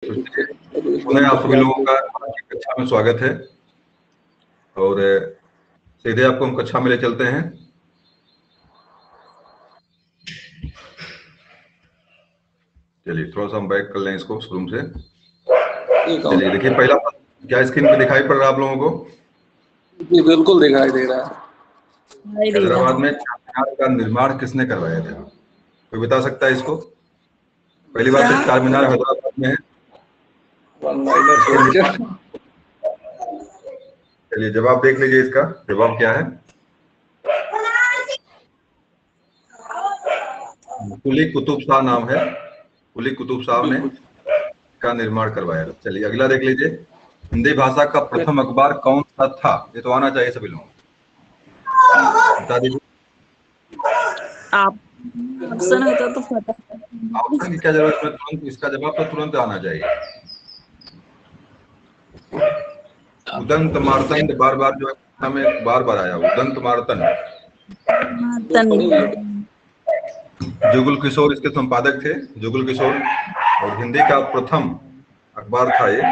पुनः आप सभी लोगों का आज की कक्षा में स्वागत है और सीधे आपको हम कक्षा में ले चलते हैं। चलिए थोड़ा सा हम बैक कर लें इसको शुरू से। चलिए देखिए, पहला क्या स्क्रीन पे दिखाई पड़ रहा है आप लोगों को? जी बिल्कुल दिखाई दे रहा है। हैदराबाद में चारमीनार का निर्माण किसने करवाया था? कोई बता सकता है इसको? पहली बात तो चारमीनार हैदराबाद में है। चलिए जवाब देख लीजिए, इसका जवाब क्या है? कुली कुतुब शाह नाम है। कुली कुतुब शाह ने का निर्माण करवाया। चलिए अगला देख लीजिए, हिंदी भाषा का प्रथम अखबार कौन सा था? ये तो आना चाहिए सभी लोगों को, बता दीजिए। आप ऑप्शन होता तो पता। ऑप्शन की क्या जरूरत है, तुरंत इसका जवाब तो तुरंत आना चाहिए। उदंत मार्तंड, बार बार जो है हमें बार बार आया उदंत मार्तंड। जुगल किशोर इसके संपादक थे, जुगल किशोर, और हिंदी का प्रथम अखबार था ये।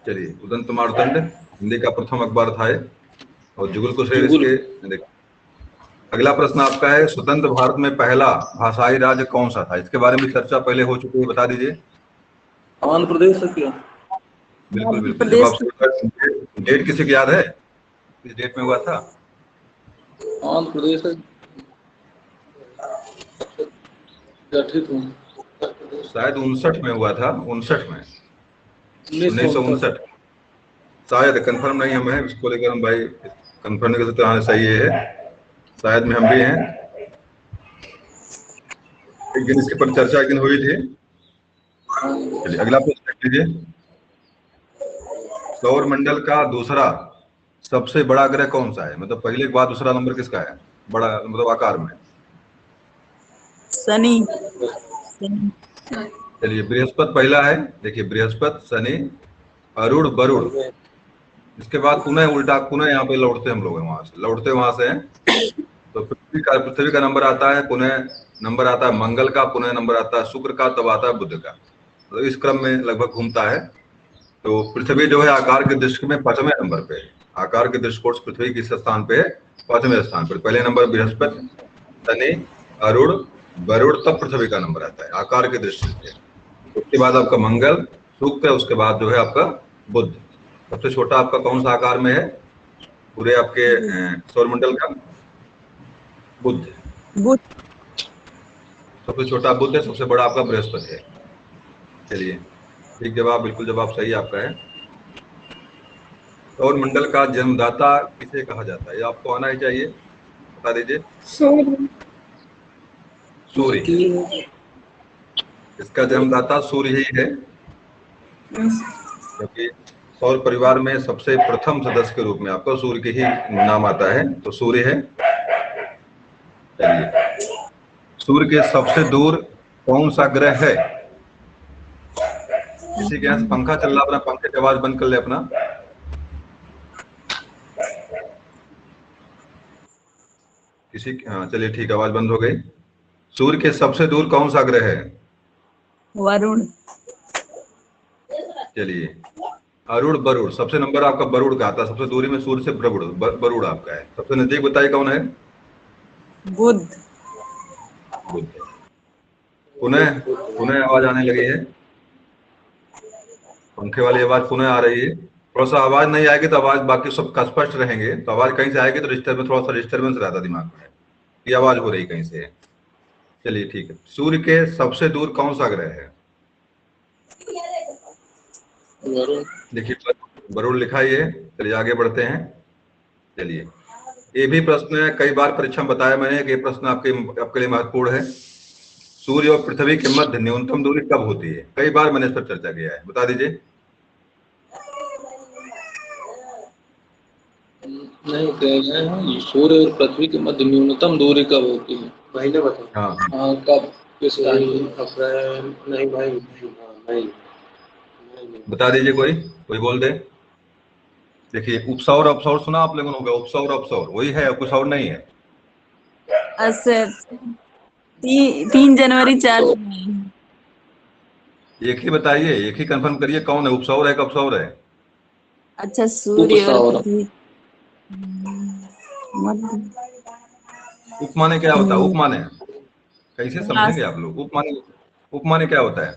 चलिए उदंत मार्तंड हिंदी का प्रथम अखबार था ये, और जुगल किशोर इसके। अगला प्रश्न आपका है, स्वतंत्र भारत में पहला भाषाई राज्य कौन सा था? इसके बारे में चर्चा पहले हो चुकी है, बता दीजिए। आंध्र प्रदेश है क्या? बिल्कुल बिल्कुल, जवाब। डेट किसी को याद है, किस डेट में हुआ था? आंध्र प्रदेश है। शायद 59 में हुआ था, 59 में, 1959 शायद। कंफर्म नहीं हम है, इसको लेकर हम भाई कंफर्म नहीं कर सकते। हाँ सही है, शायद में हम भी हैं। एक दिन इसके पर चर्चा एक दिन हुई थी। चलिए अगला प्रश्न देख लीजिए, सौर मंडल का दूसरा सबसे बड़ा ग्रह कौन सा है? मतलब पहले के बाद दूसरा नंबर किसका है बड़ा, मतलब आकार में? शनि। चलिए बृहस्पति पहला है। देखिए बृहस्पति, शनि, अरुण, वरुण। इसके बाद पुनः उल्टा, पुनः यहाँ पे लौटते हम लोग, वहां से लौटते वहां से हैं। तो पृथ्वी का नंबर आता है, पुनः नंबर आता है मंगल का, पुनः नंबर आता है शुक्र का, तब आता है बुध का। तो इस क्रम में लगभग घूमता है। तो पृथ्वी जो है आकार की दृष्टि में 5वें नंबर पे है। आकार के दृष्टिकोण से पृथ्वी किस स्थान पे है? 5वें स्थान पर। पहले नंबर बृहस्पति, शनि, अरुण, वरुण, तब पृथ्वी का नंबर आता है आकार की दृष्टि से। उसके बाद आपका मंगल, शुक्र, उसके बाद जो है आपका बुध। सबसे छोटा आपका कौन सा आकार में है पूरे आपके सौरमंडल का? बुध। सबसे छोटा बुध है, सबसे बड़ा आपका बृहस्पति है। चलिए ठीक जवाब, बिल्कुल जवाब सही आपका है। सौरमंडल का जन्मदाता किसे कहा जाता है? ये आपको आना ही चाहिए, बता दीजिए। सूर्य। इसका जन्मदाता सूर्य ही है, क्योंकि सौर परिवार में सबसे प्रथम सदस्य के रूप में आपका सूर्य के ही नाम आता है, तो सूर्य है। चलिए, सूर्य के सबसे दूर कौन सा ग्रह है? किसी के यहाँ पंखा चल रहा, अपना पंखे की आवाज बंद कर ले अपना। किसी, हाँ चलिए ठीक, आवाज बंद हो गई। सूर्य के सबसे दूर कौन सा ग्रह है? वरुण। चलिए अरुण, वरुण, सबसे नंबर आपका वरुण का आता है, सबसे दूरी में सूर्य से वरुण आपका है। सबसे नजदीक बताइए कौन है? बुध। बुध। पुनः पुनः आवाज आने लगी है, पंखे वाली आवाज पुनः आ रही है। थोड़ा सा आवाज नहीं आएगी तो आवाज बाकी सब का स्पष्ट रहेंगे, तो आवाज कहीं से आएगी तो डिस्टर्बेंस, थोड़ा सा डिस्टर्बेंस रहता है दिमाग में, ये आवाज हो रही कहीं से। चलिए ठीक है, सूर्य के सबसे दूर कौन सा ग्रह है? देखिए वरुण लिखा ही है। चलिए आगे बढ़ते हैं। चलिए ये भी प्रश्न है, कई बार परीक्षा में बताया मैंने कि ये प्रश्न आपके लिए महत्वपूर्ण है। सूर्य और पृथ्वी के मध्य न्यूनतम दूरी कब होती है? कई बार मैंने इस पर चर्चा किया है, बता दीजिए। नहीं कह रहे हैं सूर्य और पृथ्वी के मध्य न्यूनतम दूरी कब होती है? भाई ने बताया। हाँ कब, किस टाइम? अप्रैल? नहीं भाई, नहीं बता दीजिए, कोई बोल दे। देखिए उपसौर अपसौर सुना आप लोगों ने? होगा उपसौर अपसौर, वही है, कुछ और नहीं है। 3 जनवरी 4 जुलाई। एक ही बताइए, एक ही कंफर्म करिए, कौन है, उपसौर है कपसौर है? अच्छा, सूर्य और उपसौर। पृथ्वी। मध्य। उपमाने क्या होता है? उपमाने कैसे समझेंगे हाँ, आप लोग? उपमाने, उपमाने क्या होता है?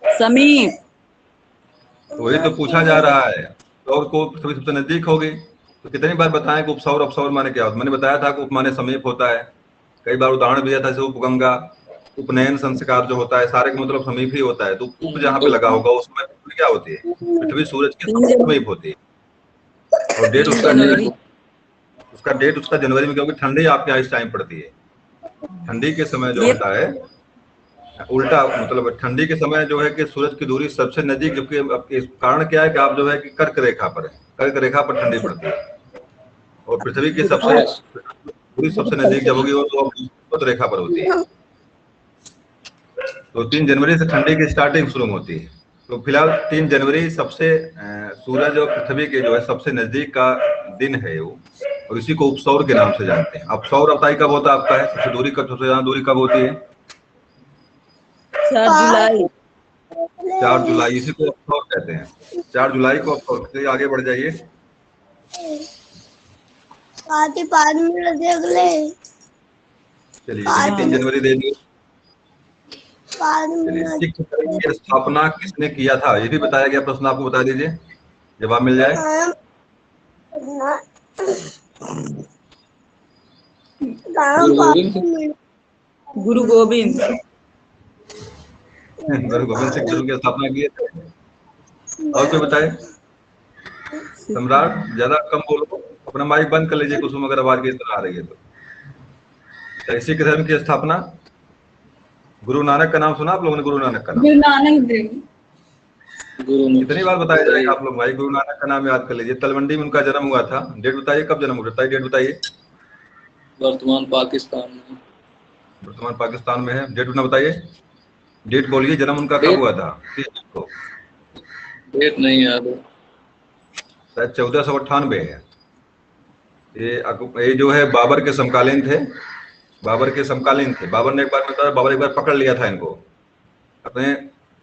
समीप। तो वही तो पूछा जा रहा है। उपसौर को पृथ्वी सबसे नजदीक होगी, तो कितनी बार बताएं कि उपसौर अपसौर माने क्या होता है? मैंने बताया था कि उपमाने समीप होता है, कई बार उदाहरण दिया था, जैसे उपगंगा, उपनयन संस्कार जो होता है, सारे का मतलब समीप ही होता है। तो उप जहाँ पे लगा होगा उसमें पृथ्वी क्या होती है? पृथ्वी सूरज के 3 जनवरी। समीप होती है। और डेट 3 उसका जनवरी। डेट उसका जनवरी में, क्योंकि ठंडी आपके यहाँ इस टाइम पड़ती है। ठंडी के समय जो ये होता है उल्टा, मतलब ठंडी के समय जो है कि सूरज की दूरी सबसे नजदीक, जबकि आपके कारण क्या है कि आप जो है कि कर्क रेखा पर है, कर्क रेखा पर ठंडी पड़ती है। और पृथ्वी की सबसे दूरी सबसे नजदीक जब होगी वो तो विषुवत रेखा पर होती है। तो 3 जनवरी से ठंडी की स्टार्टिंग शुरू होती है। तो फिलहाल 3 जनवरी सबसे सूरज और पृथ्वी के जो है सबसे नजदीक का दिन है वो, और इसी को उपसौर के नाम से जानते हैं। अपसौर बताइए कब होता है आपका है? सबसे दूरी कब, सबसे ज्यादा दूरी कब होती है? 4 जुलाई। 4 जुलाई, इसी को अपसौर कहते हैं। 4 जुलाई को अपसौर। चलिए आगे बढ़ जाइए। 5 मिनट देख ले। चलिए 3 जनवरी दे दिए। 5 चलिए, मिनट। सिख धर्म की स्थापना किसने किया था? ये भी बताया गया, प्रश्न आपको बता दीजिए, जवाब मिल जाए। गुरु गोविंद सिंह। गुरु गोविंद। गुरु गोविंद सिंह धर्म की स्थापना की है। और कोई बताए? सम्राट ज्यादा कम बोलो, अपना माइक बंद कर लीजिए कुसुम, अगर आवाज की तरह आ रही है तो। सिख धर्म की स्थापना, गुरु नानक का नाम सुना आप लोगों ने? गुरु नानक का नाम गुरु नानक देव। कितनी बार बताया जाएगा आप लोग? भाई गुरु नानक का नाम याद कर लीजिए। तलवंडी में उनका जन्म हुआ था। डेट बताइए, कब जन्म हुआ? बताइए, डेट बताइए। वर्तमान पाकिस्तान में। वर्तमान पाकिस्तान में है। डेट ना बताइए, डेट बोलिए, जन्म उनका कब हुआ था, किस दिन को? डेट नहीं याद है। शायद 1498 है। ये जो है बाबर के समकालीन थे। बाबर के समकालीन थे। बाबर ने एक बार, मतलब बाबर एक बार पकड़ लिया था इनको, अपने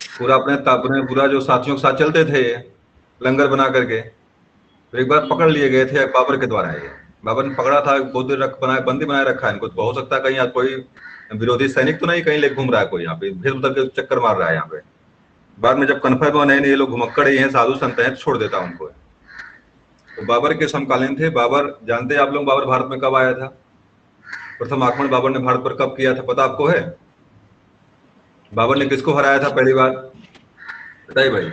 पूरा जो साथियों के साथ चलते थे लंगर बना करके, तो एक बार पकड़ लिए गए थे बाबर के द्वारा। ये बाबर ने पकड़ा था, बहुत देर बंदी बनाए रखा है इनको। तो हो सकता है कहीं कोई विरोधी सैनिक तो नहीं कहीं ले घूम रहा है कोई, यहाँ पे फिर उधर के चक्कर मार रहा है यहाँ पे। बाद में जब कन्फर्म हुआ नहीं ये लोग घुमक्कड़ ही हैं, साधु संत हैं, छोड़ देता उनको। तो बाबर के समकालीन थे। बाबर, जानते हैं आप लोग बाबर भारत में कब आया था? प्रथम आक्रमण बाबर ने भारत पर कब किया था, पता आपको है? बाबर ने किसको हराया था पहली बार, बताइए भाई।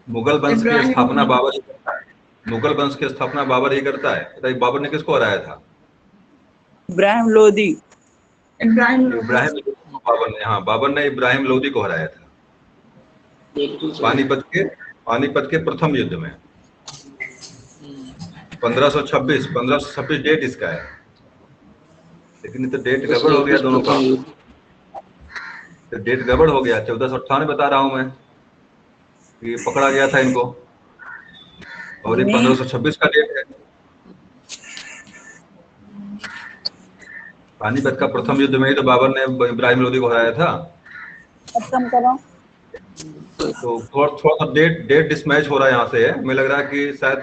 मुगल वंश की स्थापना बाबर ही करता है। मुगल वंश की स्थापना बाबर ही करता है। बताइए बाबर ने किसको हराया था? इब्राहिम लोदी। इब्राहिम बाबर ने, हाँ बाबर ने इब्राहिम लोदी को हराया था पानीपत के प्रथम युद्ध में। 1526 डेट इसका है, लेकिन तो डेट गड़बड़ हो गया दोनों का। तो डेट गड़बड़ हो गया। 1498 बता रहा हूं मैं कि पकड़ा गया था इनको, और ये 1526 का डेट है। पानीपत का प्रथम युद्ध में ही तो बाबर ने इब्राहिम लोदी को हराया था। खत्म करो। तो थोड़ा सा डेट डिसमैच हो रहा है यहाँ से। है मुझे लग रहा है कि शायद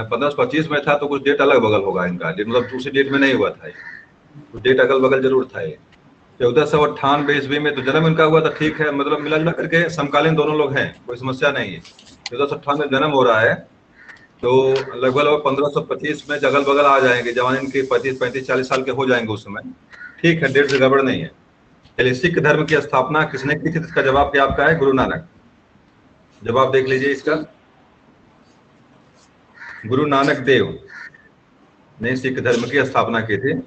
1525 में था, तो कुछ डेट अलग बगल होगा इनका, मतलब उसी डेट में नहीं हुआ था। तो डेट अगल बगल जरूर था। 1498 ईस्वी में तो जन्म इनका हुआ था, ठीक है, मतलब मिला जुला करके समकालीन दोनों लोग हैं, कोई समस्या नहीं है। 1498 में जन्म हो रहा है, तो लगभग 1525 में अगल बगल आ जाएंगे, जवान इनके 35-40 साल के हो जाएंगे उस समय। ठीक है, डेट से गड़बड़ नहीं है। चलिए, सिख धर्म की स्थापना किसने की थी? इसका जवाब क्या आपका है? गुरु नानक। जवाब देख लीजिए इसका, गुरु नानक देव ने सिख धर्म की स्थापना की थी।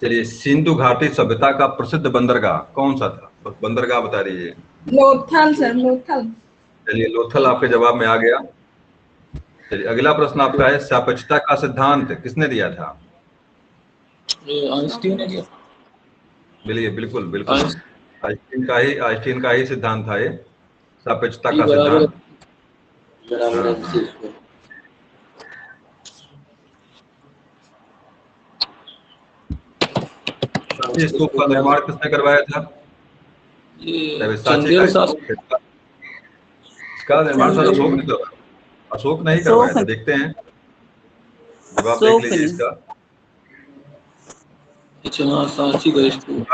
चलिए, सिंधु घाटी सभ्यता का प्रसिद्ध बंदरगाह कौन सा था? बंदरगाह बता दीजिए। लोथल सर, लोथल। चलिए, लोथल आपके जवाब में आ गया। चलिए, अगला प्रश्न आपका है, सापेक्षता का सिद्धांत किसने दिया था? आइंस्टीन ने दिया। चलिए, बिल्कुल बिल्कुल आइंस्टीन का ही सिद्धांत था ये, सापेक्षता का बराबर सिद्धांत। सांची स्तूप का निर्माण किसने करवाया था? ये सांची शासक इसका निर्माण सर अशोक ने करवाया। अशोक नहीं करवाया था। देखते हैं, जवाब देख लीजिए इसका। अच्छा, सांची का स्तूप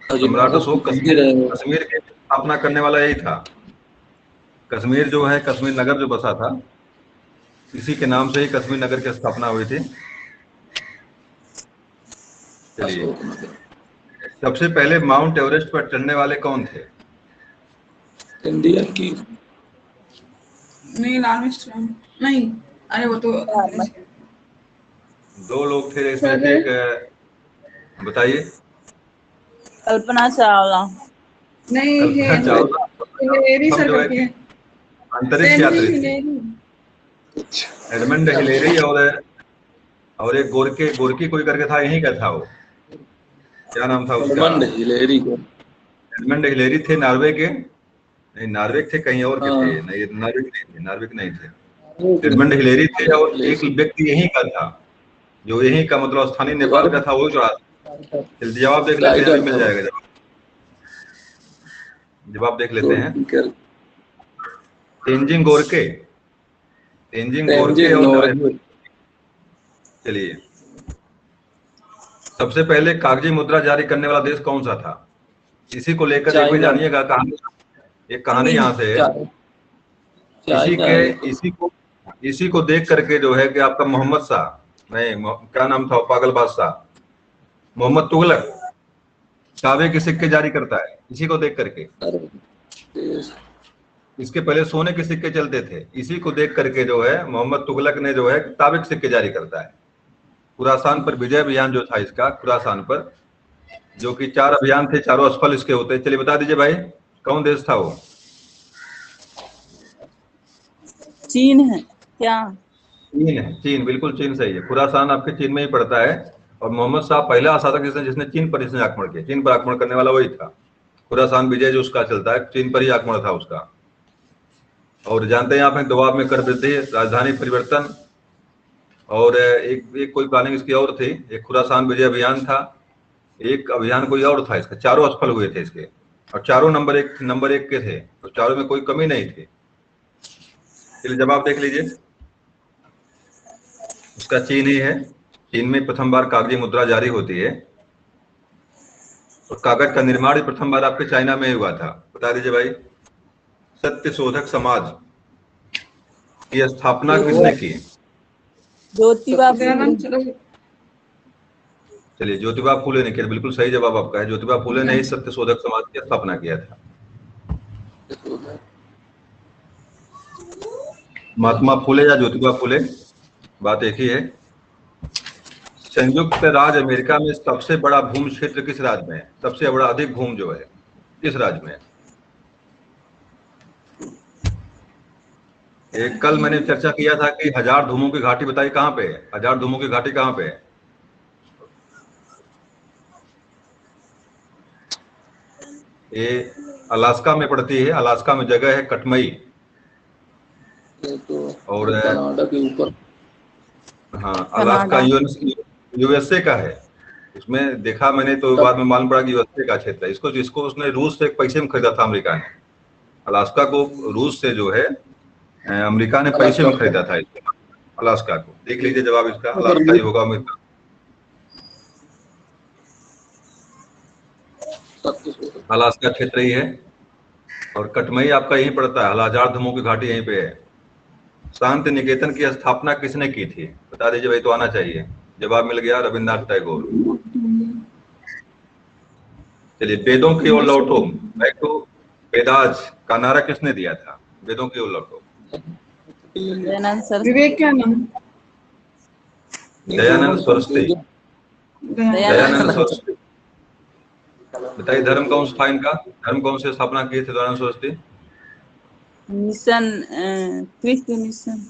सम्राट अशोक कश्मीर की स्थापना करने वाला यही था। कश्मीर जो है, कश्मीर नगर जो बसा था, इसी के नाम से ही कश्मीर नगर की स्थापना हुई थी। चलिए, सबसे पहले माउंट एवरेस्ट पर चढ़ने वाले कौन थे? इंडिया की नील आर्मस्ट्रांग नहीं, अरे वो तो दो लोग थे इसमें से, एक बताइए। कल्पना चावला नहीं, कल्पना चावला हिलेरी सर जो है करके अंतरिक्ष यात्री थे। एडमंड हिलेरी और एक गोरकी कोई करके था, यहीं का था वो, क्या नाम था उसका? एडमंड हिलेरी थे नॉर्वे के, नहीं नॉर्वे थे, कहीं और के थे, नहीं नार्विक नहीं थे। एडमंड हिलेरी थे और एक व्यक्ति यहीं का था, जो यहीं का मतलब स्थानीय नेपाल का था, वो चढ़ा। जवाब देख लेते हैं, मिल जाएगा जवाब। जवाब देख लेते हैं। तेंजिंग गोरके और चलिए, सबसे पहले कागजी मुद्रा जारी करने वाला देश कौन सा था? इसी को लेकर एक भी जानिएगा कहानी, एक कहानी यहाँ से है। इसी को देख करके जो है कि आपका मोहम्मद शाह, नहीं क्या नाम था पागल बादशाह, मोहम्मद तुगलक तांबे के सिक्के जारी करता है, इसी को देख करके। इसके पहले सोने के सिक्के चलते थे, इसी को देख करके जो है मोहम्मद तुगलक ने जो है तांबे के सिक्के जारी करता है। खुरासान पर विजय अभियान जो था इसका, खुरासान पर, जो कि 4 अभियान थे, चारों असफल इसके होते। चलिए बता दीजिए भाई, कौन देश था वो? चीन है क्या? चीन है, चीन, बिल्कुल चीन सही है। खुरासान आपके चीन में ही पड़ता है, और मोहम्मद शाह पहला शासक जिसने चीन पर आक्रमण किया, चीन पर आक्रमण करने वाला वही था। खुरासान विजय जो उसका चलता है, चीन पर ही आक्रमण था उसका। और जानते हैं आपने दबाव में कर वृद्धि, राजधानी परिवर्तन, और एक कोई प्लानिंग इसकी और थी। एक खुरासान विजय अभियान था, एक अभियान कोई और था इसका, चारों असफल हुए थे इसके, और चारों नंबर एक के थे, तो चारों में कोई कमी नहीं थी। चलिए जवाब देख लीजिए, उसका चीन ही है। चीन में प्रथम बार कागजी मुद्रा जारी होती है, और कागज का निर्माण ही प्रथम बार आपके चाइना में हुआ था। बता दीजिए भाई, सत्य शोधक समाज की स्थापना किसने की? ज्योतिबा। चलिए, ज्योतिबा फूले ने किया, बिल्कुल सही जवाब आपका है। ज्योतिबा फूले ने ही सत्य शोधक समाज की स्थापना किया था। महात्मा फूले या ज्योतिबा फूले, बात एक ही है। संयुक्त राज्य अमेरिका में सबसे बड़ा भूमि क्षेत्र किस राज्य में है? सबसे बड़ा अधिक भूमि जो है किस राज्य में है? एक कल मैंने चर्चा किया था कि 1000 धूमों की घाटी, बताइए कहाँ पे है? 1000 धूमों की घाटी कहाँ पे है? ये अलास्का में पड़ती है। अलास्का में जगह है कटमई, और कनाडा के ऊपर। हाँ, अलास्का यूएसए का है। इसमें देखा मैंने तो बाद में मालूम पड़ा कि यूएसए का क्षेत्र है। जिसको उसने रूस से पैसे में खरीदा था अमेरिका ने। अलास्का को रूस से जो है अमेरिका ने पैसे में खरीदा था इसको, अलास्का को। देख लीजिए जवाब इसका, अलास्का ही होगा अमेरिका। अलास्का क्षेत्र ही है, और कटमई आपका यहीं पड़ता है। 1000 धूमों की घाटी यहीं पे है। शांति निकेतन की स्थापना किसने की थी? बता दीजिए भाई, तो आना चाहिए। जवाब मिल गया, रविन्द्रनाथ टैगोर। चलिए, वेदों की ओर लौटो, बैक टू वेदाज का नारा किसने दिया था? वेदों की ओर लौटो। विवेकानंद। दयानंद सरस्वती। दयानंद सरस्वती। बताइए, धर्म कौन सा था इनका? धर्म कौन से स्थापना किए थे Dayanand Saraswati? Mission, Krishna mission.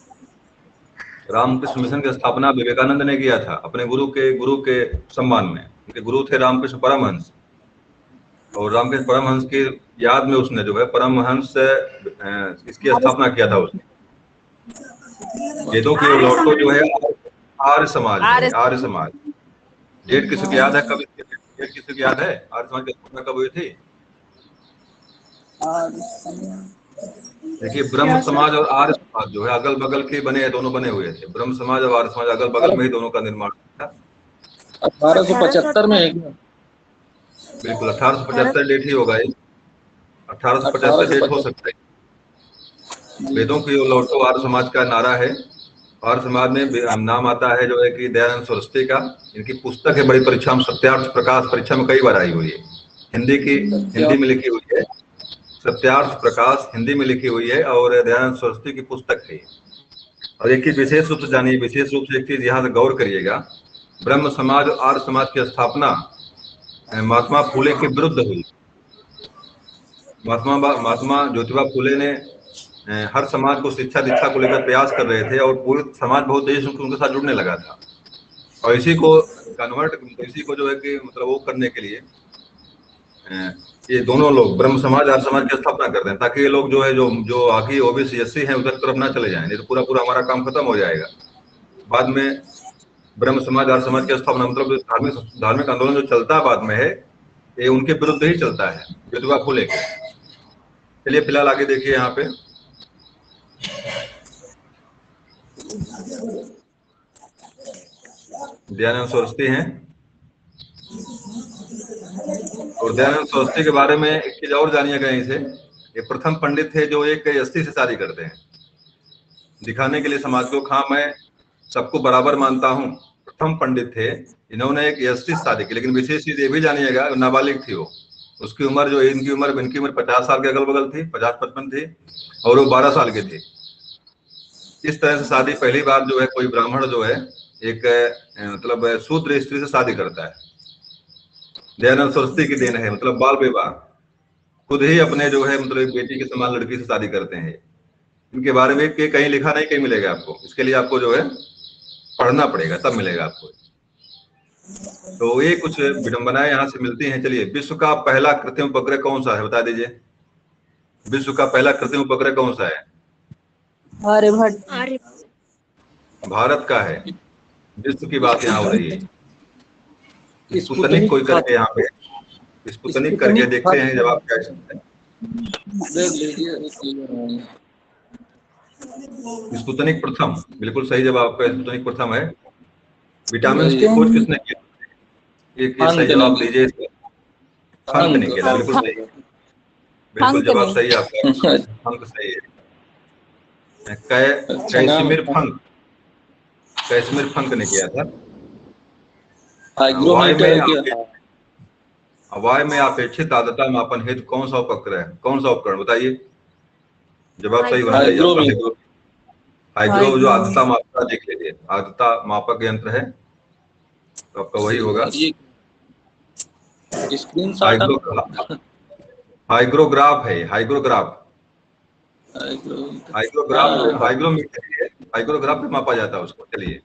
Ramakrishna mission की स्थापना विवेकानंद ने किया था, अपने गुरु के सम्मान में। उनके गुरु थे रामकृष्ण परमहंस, और रामकृष्ण परमहंस की याद में उसने जो है परमहंस इसकी स्थापना किया था उसने। वेदों की ओर लौटो जो है आर्य समाज। डेट किसको याद है, कब डेट किसी को याद है? आर्य समाज की स्थापना कब हुई थी? और देखिए ब्रह्म समाज और आर्य समाज जो है अगल बगल के बने हैं, दोनों बने हुए थे। ब्रह्म समाज और आर्य समाज अगल बगल में ही दोनों का निर्माण था। 1875 में है क्या? बिल्कुल 1875 डेट ही होगा ये, 1875 डेट हो सकता है। वेदों की ओर लौटो आर्य समाज का नारा है। आर्य समाज में नाम आता है जो है कि दयानंद सरस्वती का। इनकी पुस्तक है बड़ी परीक्षा में, सत्यार्थ प्रकाश, परीक्षा में कई बार आई हुई है। हिंदी में लिखी हुई है, सत्यार्थ प्रकाश हिंदी में लिखी हुई है और दयानंद सरस्वती की पुस्तक है। और एक चीज विशेष रूप से जानिए, विशेष रूप से एक चीज यहाँ से गौर करिएगा, ब्रह्म समाज और आर्य समाज की स्थापना महात्मा फुले के विरुद्ध हुई। महात्मा ज्योतिबा फुले ने हर समाज को शिक्षा दीक्षा को लेकर प्रयास कर रहे थे और पूरे समाज बहुत देश उनके साथ जुड़ने लगा था। और इसी को इसी को जो है कि मतलब वो करने के लिए ये दोनों लोग ब्रह्म समाज आर्य समाज की स्थापना करते हैं, ताकि ये लोग जो है जो आगे ओबीसी एससी हैं उधर तरफ ना चले जाएं, नहीं तो पूरा पूरा हमारा काम खत्म हो जाएगा। बाद में ब्रह्म समाज आर्य समाज की स्थापना मतलब धार्मिक आंदोलन जो चलता है बाद में है, ये उनके विरुद्ध ही चलता है, ज्योतिबा फुले के। चलिए फिलहाल आगे देखिए यहाँ पे दयानंद सरस्वती हैं। और दयानंद सरस्वती के बारे में एक चीज और जानिएगा यहीं से, ये प्रथम पंडित थे जो एक एसटी से शादी करते हैं, दिखाने के लिए समाज को, हाँ मैं सबको बराबर मानता हूँ। प्रथम पंडित थे, इन्होंने एक एसटी से शादी की। लेकिन विशेष चीज ये भी जानिएगा, नाबालिग थी वो। उसकी उम्र जो इनकी उम्र 50 साल के अगल बगल थी, 50-55 थी, और वो 12 साल के थे। इस तरह से शादी पहली बार जो है कोई ब्राह्मण जो है एक मतलब शूद्र स्त्री से शादी करता है। दयानंद सरस्वती की देन है, मतलब बाल विवाह, खुद ही अपने जो है मतलब बेटी के समान लड़की से शादी करते हैं। इनके बारे में कहीं लिखा नहीं, कहीं मिलेगा आपको। इसके लिए आपको जो है पढ़ना पड़ेगा, तब मिलेगा आपको। तो ये कुछ विडंबनाएं यहाँ से मिलती हैं। चलिए, विश्व का पहला कृत्रिम उपग्रह कौन सा है, बता दीजिए। विश्व का पहला कृत्रिम उपग्रह कौन सा है? आर्यभट्ट। भारत का है। विश्व की बात यहाँ हो रही है। स्पुतनिक कोई करके यहाँ पे स्पुतनिक करके देखते हैं जवाब क्या है। स्पुतनिक प्रथम, बिल्कुल सही जवाब आपका, स्पुतनिक प्रथम है। विटामिन की खोज किसने किया? ये सही जवाब दीजिए। फंक ने किया, बिल्कुल सही, बिल्कुल जवाब सही आपका, फंक सही है। कैसिमिर फंक ने किया था। हवाई में अपेक्षित आर्द्रता मापन हेतु कौन सा उपकरण है, कौन सा उपकरण, बताइए। जवाब सही होना चाहिए। हाइग्रो जो आर्द्रता मापक, देख लीजिए, आर्द्रता मापक यंत्र है, तो आपका वही होगा। हाइग्रोग्राफ है, हाइग्रोग्राफ में मापा जाता है उसको। चलिए,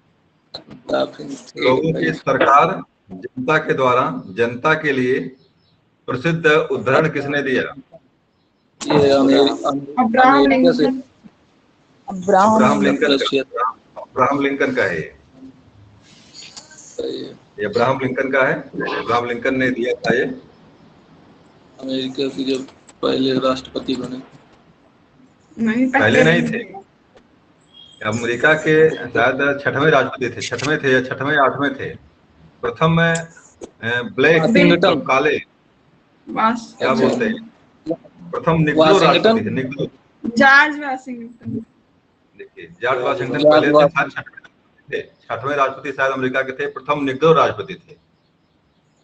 लोगों की सरकार जनता के द्वारा जनता के लिए प्रसिद्ध उद्धरण किसने दिया? अब्राहम लिंकन का है। ये अब्राहम लिंकन का है, अब्राहम लिंकन ने दिया था ये। अमेरिका के जब पहले राष्ट्रपति बने, पहले नहीं थे, अमेरिका के शायद 6वें राष्ट्रपति थे, 6वें थे या 6वें 8वें थे। प्रथम ब्लैक, काले, क्या बोलते हैं, प्रथम निग्रो राष्ट्रपति थे, निग्रो, जॉर्ज वाशिंगटन। देखिए, जॉर्ज वाशिंगटन पहले थे, 6वें राष्ट्रपति शायद अमेरिका के थे, प्रथम निग्रो राष्ट्रपति थे।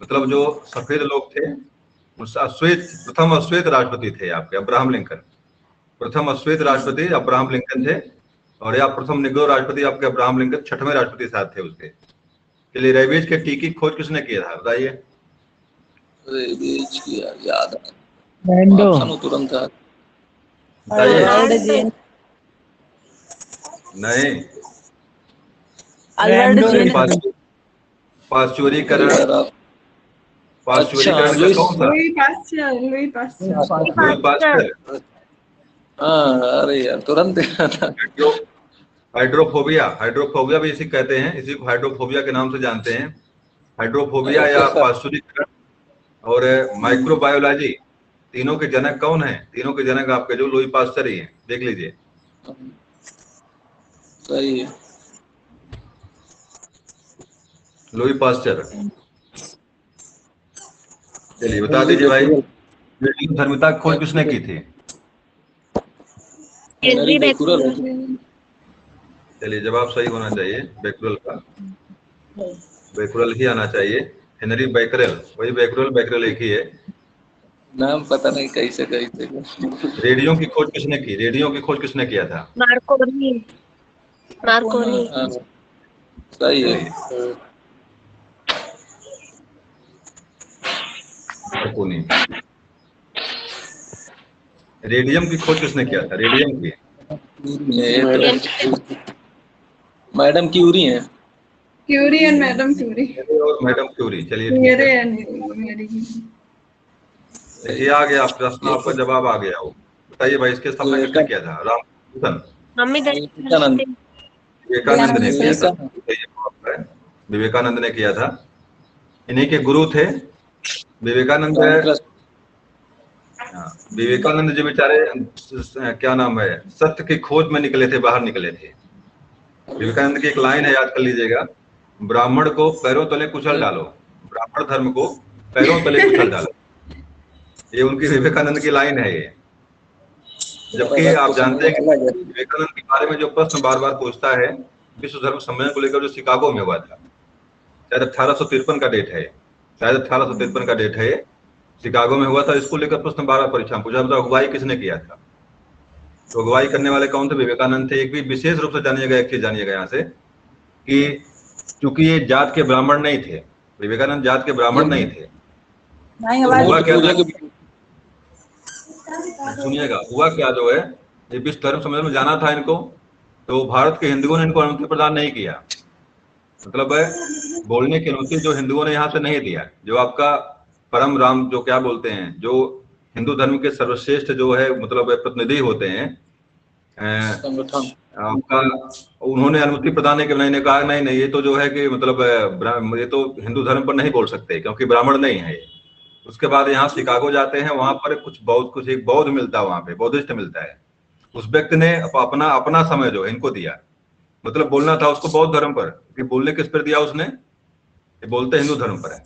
मतलब जो सफेद लोग थे, प्रथम अश्वेत राष्ट्रपति थे आपके अब्राहम लिंकन। प्रथम अश्वेत राष्ट्रपति अब्राहम लिंकन थे, और या प्रथम निग्रो राष्ट्रपति आपके अब्राहम लिंकन 6वें राष्ट्रपति साथ थे उसके। चलिए, रेबीज के टीके की खोज किसने किया था, बताइए। रेबीज की याद तुरंत बताइए। नहीं, पाश्चुरीकरण का कौन सा? Louis Pasteur. अरे यार, तुरंत हाइड्रोफोबिया भी इसी कहते हैं, इसी को हाइड्रोफोबिया के नाम से जानते हैं। हाइड्रोफोबिया या पाश्चुरीकरण और माइक्रोबायोलॉजी, तीनों के जनक कौन है? तीनों के जनक आपके जो लुई पास्चर ही हैं, देख लीजिए। सही है। Louis Pasteur. चलिए बता दीजिए भाई, रेडियम धर्मिता की खोज किसने की थी? Henry Becquerel. चलिए जवाब सही होना चाहिए, बेक्यूरेल का, बेक्यूरेल ही आना चाहिए। हेनरी बेक्यूरेल, वही बेक्यूरेल, बेक्यूरेल एक ही है। नाम पता नहीं कैसे कैसे। रेडियो की खोज किसने की? रेडियो की खोज किसने किया था? मार्कोनी। मार्कोनी। सही है। मार्कोनी। रेडियम की खोज किसने किया था? रेडियम की मैडम क्यूरी है। Curie and madam Curie. और मैडम क्यूरी। चलिए मेरे मेरी ये आ गया प्रश्न, आपका जवाब आ गया। वो बताइए भाई, इसके स्थापना किसने किया था? रामकृष्ण मम्मी विवेकानंद। विवेकानंद ने किया था। विवेकानंद ने किया था, इन्हीं के गुरु थे विवेकानंद। विवेकानंद जी बेचारे क्या नाम है, सत्य की खोज में निकले थे, बाहर निकले थे। विवेकानंद की एक लाइन है, याद कर लीजिएगा, ब्राह्मण को पैरों तले कुचल डालो, ब्राह्मण धर्म को पैरों तले कुचल डालो। ये उनकी विवेकानंद की लाइन है ये। जबकि आप जानते हैं कि विवेकानंद के बारे में जो प्रश्न बार बार पूछता है, विश्व धर्म सम्मेलन को लेकर जो शिकागो में हुआ था, शायद 1853 का डेट है, शायद 1853 का डेट है, शिकागो में हुआ था। इसको लेकर प्रश्न बार बार परीक्षा में पूछा। बताओ अगुवाई किसने किया था? तो अगुवाई करने वाले कौन थे? विवेकानंद थे। एक भी विशेष रूप से जानिएगा, एक चीज जानिएगा यहाँ से, कि चूंकि ये जात के ब्राह्मण नहीं थे, विवेकानंद जात के ब्राह्मण नहीं थे, तो हुआ क्या था, सुनिएगा, हुआ क्या जो है, ये विश्व धर्म सम्मेलन में जाना था इनको, तो भारत के हिंदुओं ने इनको अनुमति प्रदान नहीं किया। मतलब बोलने की अनुमति जो हिंदुओं ने यहाँ से नहीं दिया। जो आपका परम राम जो क्या बोलते हैं, जो हिंदू धर्म के सर्वश्रेष्ठ जो है मतलब प्रतिनिधि होते हैं आपका, उन्होंने अनुमति प्रदान नहीं किया। ने कहा नहीं नहीं, ये तो जो है कि मतलब ये तो हिंदू धर्म पर नहीं बोल सकते क्योंकि ब्राह्मण नहीं है। उसके बाद यहाँ शिकागो जाते हैं, वहां पर कुछ एक बौद्ध मिलता है, वहां पे बौद्धिस्ट मिलता है। उस व्यक्ति ने अपना समय जो है इनको दिया, मतलब बोलना था उसको बौद्ध धर्म पर, कि बोलने किस पर दिया उसने, ये बोलते हिंदू धर्म पर है।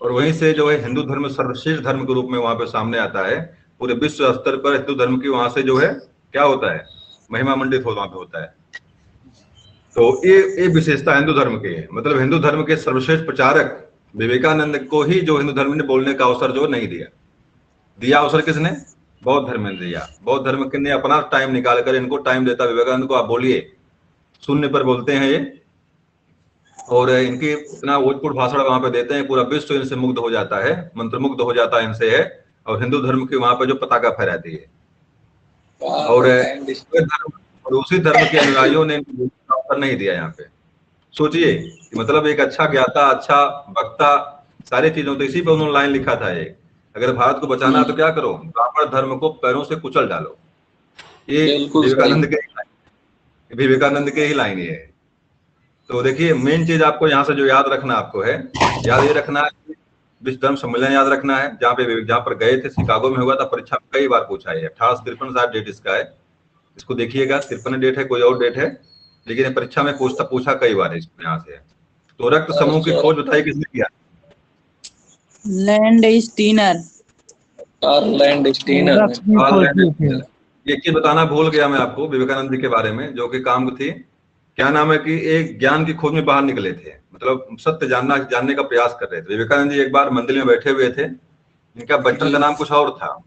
और वहीं से जो है हिंदू धर्म सर्वश्रेष्ठ धर्म के रूप में वहां पे सामने आता है। पूरे विश्व स्तर पर हिंदू धर्म की वहां से जो है क्या होता है, महिमा मंडित वहां पे होता है। तो ये विशेषता हिंदू धर्म की है। मतलब हिंदू धर्म के सर्वश्रेष्ठ प्रचारक विवेकानंद को ही जो हिंदू धर्म ने बोलने का अवसर जो नहीं दिया अवसर किसने? बौद्ध धर्म ने दिया। बौद्ध धर्म ने अपना टाइम निकाल कर इनको टाइम देता, विवेकानंद को आप बोलिए, शून्य पर बोलते हैं ये, और इनकी इतना ओजपूर्ण भाषण वहां पे देते हैं, पूरा विश्व इनसे मुग्ध हो जाता है, मंत्रमुग्ध हो जाता है इनसे है, और हिंदू धर्म की वहां पे जो पताका फहराती है। और उसी धर्म के अनुयायियों ने अवसर नहीं दिया यहाँ पे। सोचिए कि मतलब एक अच्छा ज्ञाता, अच्छा वक्ता, सारी चीजों, तो इसी पे उन्होंने लाइन लिखा था ये, अगर भारत को बचाना तो क्या करो, ब्राह्मण धर्म को पैरों से कुचल डालो। ये विवेकानंद के ही लाइन है। तो देखिए मेन चीज आपको यहाँ से जो याद रखना आपको है, याद ये रखना है, विश्व धर्म सम्मेलन याद रखना है, जहाँ पर गए थे, शिकागो में हुआ था। परीक्षा में कई बार पूछा है, 1853 डेट इसका है, इसको देखिएगा, 53 डेट है, कोई और डेट है, लेकिन परीक्षा में पूछा कई बार है इसको यहाँ से। तो रक्त समूह की खोज बताइए किसने किया? Land Steiner. एक चीज बताना भूल गया मैं आपको विवेकानंद जी के बारे में, जो कि काम थी, क्या नाम है, कि एक ज्ञान की खोज में बाहर निकले थे, मतलब सत्य जानने का प्रयास कर रहे थे। विवेकानंद जी एक बार मंदिर में बैठे हुए थे, इनका बचपन का नाम कुछ और था।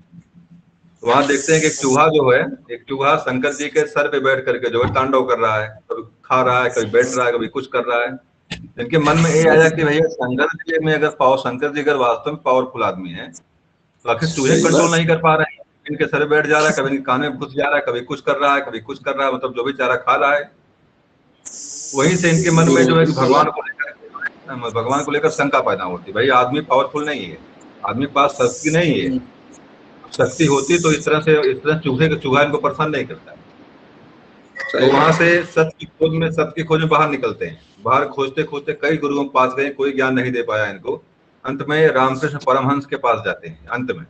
वहां देखते हैं कि एक चूहा जो है, एक चूहा शंकर जी के सर पे बैठ करके जो है तांडव कर रहा है, कभी खा रहा है, कभी बैठ रहा है, कभी कुछ कर रहा है। इनके मन में ये आया कि भैया शंकर जी में शंकर जी अगर वास्तव में पावरफुल आदमी है, तो आखिर चूहे कंट्रोल नहीं कर पा रहे हैं, इनके सर बैठ जा रहा है, कभी कान में घुस जा रहा है, कभी कुछ कर रहा है, कभी कुछ कर रहा है, मतलब जो भी चारा खा रहा है। वहीं से इनके मन में जो है भगवान को लेकर शंका पैदा होती, भाई आदमी पावरफुल नहीं है, आदमी के पास शक्ति नहीं है, शक्ति होती तो इस तरह चूहा इनको परेशान नहीं करता। तो वहां से सत्य की खोज में बाहर निकलते हैं। बाहर खोजते खोजते कई गुरुओं के पास गए, कोई ज्ञान नहीं दे पाया इनको। अंत में रामकृष्ण परमहंस के पास जाते हैं अंत में।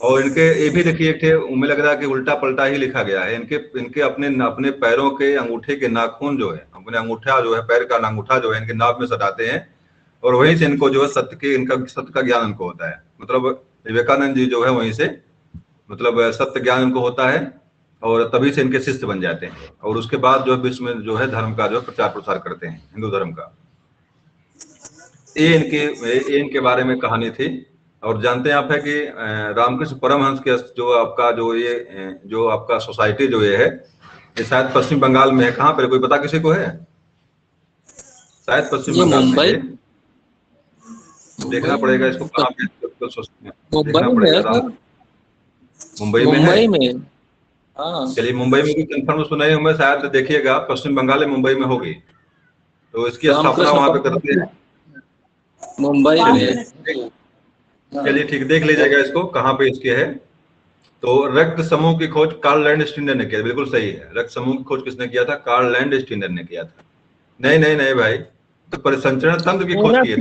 और इनके ये भी देखिए एक थे, उम्मीद लग रहा है कि उल्टा पलटा ही लिखा गया है। इनके अपने पैरों के अंगूठे के नाखून जो है, अपने अंगूठा जो है, पैर का अंगूठा जो है इनके नाभ में सटाते हैं, और वहीं से इनको जो है सत्य का ज्ञान इनको होता है। मतलब विवेकानंद जी जो है वहीं से मतलब सत्य ज्ञान इनको होता है, और तभी से इनके शिष्य बन जाते हैं। और उसके बाद जो है विश्व में जो है धर्म का जो प्रचार प्रसार करते हैं, हिंदू धर्म का। ये इनके बारे में कहानी थी। और जानते हैं आप है कि रामकृष्ण परमहंस के जो आपका सोसाइटी जो ये है, ये शायद पश्चिम बंगाल में है। कहाँ पर, कोई पता किसी को है? शायद पश्चिम बंगाल में है। देखना पड़ेगा इसको कहाँ पे, देखना पड़ेगा। मुंबई में हाँ। चलिए मुंबई में भी कंफर्म उसको नहीं हूँ, शायद देखिएगा पश्चिम बंगाल में मुंबई में होगी, तो इसकी स्थापना वहां पे करते हैं मुंबई में। चलिए ठीक, देख लीजिएगा इसको कहाँ पे इसके है। तो रक्त समूह की खोज कार्ल लैंडस्टीनर ने किया, बिल्कुल सही है। रक्त समूह की खोज किसने किया था? कार्ल लैंडस्टीनर ने किया था। नहीं भाई, तो परिसंचरण तंत्र की खोज किए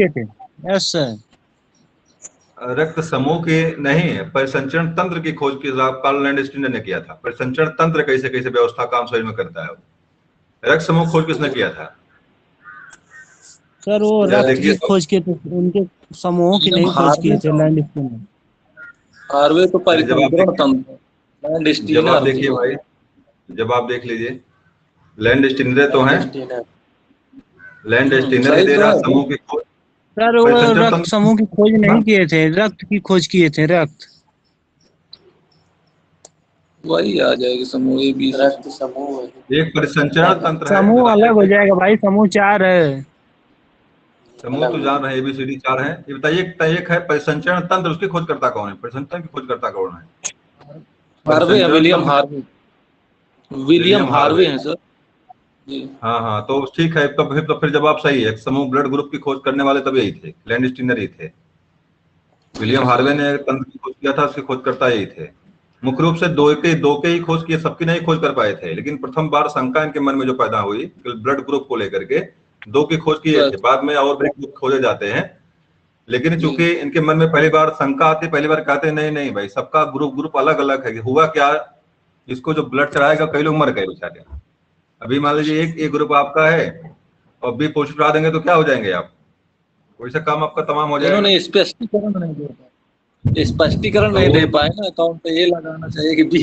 थे लोग। Yes sir. रक्त समूह की नहीं, परिसंचरण तंत्र की खोज की कार्ल लैंडस्टीनर ने किया था। परिसंचरण तंत्र कैसे कैसे व्यवस्था काम शरीर में करता है। रक्त समूह खोज किसने किया था सर? वो रक्त की खोज किए थे, उनके समूहों की नहीं खोज किए थे लैंडस्टीनर। हार्वे तो परिसंचरण तंत्र लैंडस्टीनर। जब आप देखिए भाई, जब आप देख लीजिए, लैंडस्टीनर तो हैं, लैंडस्टीनर ही दे रहा समूह की खोज। सर वो रक्त समूह की खोज नहीं किए थे, रक्त की खोज किए थे। रक्त वही आ जाएगी समूह, रक्त समूह। एक परिसंचरण तंत्र है, समूह अलग हो जाएगा भाई, समूह 4 है। समूह तो जान रहे ABCD 4 है। ये बताइए एक है परिसंचरण तंत्र, उसकी खोजकर्ता कौन है? परिसंचरण की खोजकर्ता कौन है? हार्वे, विलियम हार्वे है सर। हाँ, तो ठीक है। तो फिर जवाब सही है। समूह ब्लड ग्रुप की खोज करने वाले तब यही थे, लैंडस्टीनर ही थे। विलियम हार्वे ने तंत्र की खोज किया था, उसके खोजकर्ता यही थे। मुख्य रूप से दो के ही खोज किए, सबकी नहीं खोज कर पाए थे। लेकिन प्रथम बार शंका इनके मन में जो पैदा हुई ब्लड ग्रुप को लेकर के, 2 की खोज किए थे। बाद में और भी ग्रुप खोजे जाते हैं, लेकिन चूंकि इनके मन में पहली बार शंका आती, पहली बार कहते नहीं भाई, सबका ग्रुप अलग अलग है। हुआ क्या, इसको जो ब्लड चढ़ाएगा, कई लोग मर गए बेचारे। अभी मान लीजिए एक ग्रुप आपका है और B पॉजिटिव चढ़ा देंगे तो क्या हो जाएंगे आप? कोई सा काम आपका तमाम हो जाएगा। इन्होंने स्पष्टीकरण नहीं दे पाए ना, अकाउंट पे ये लगाना चाहिए कि B।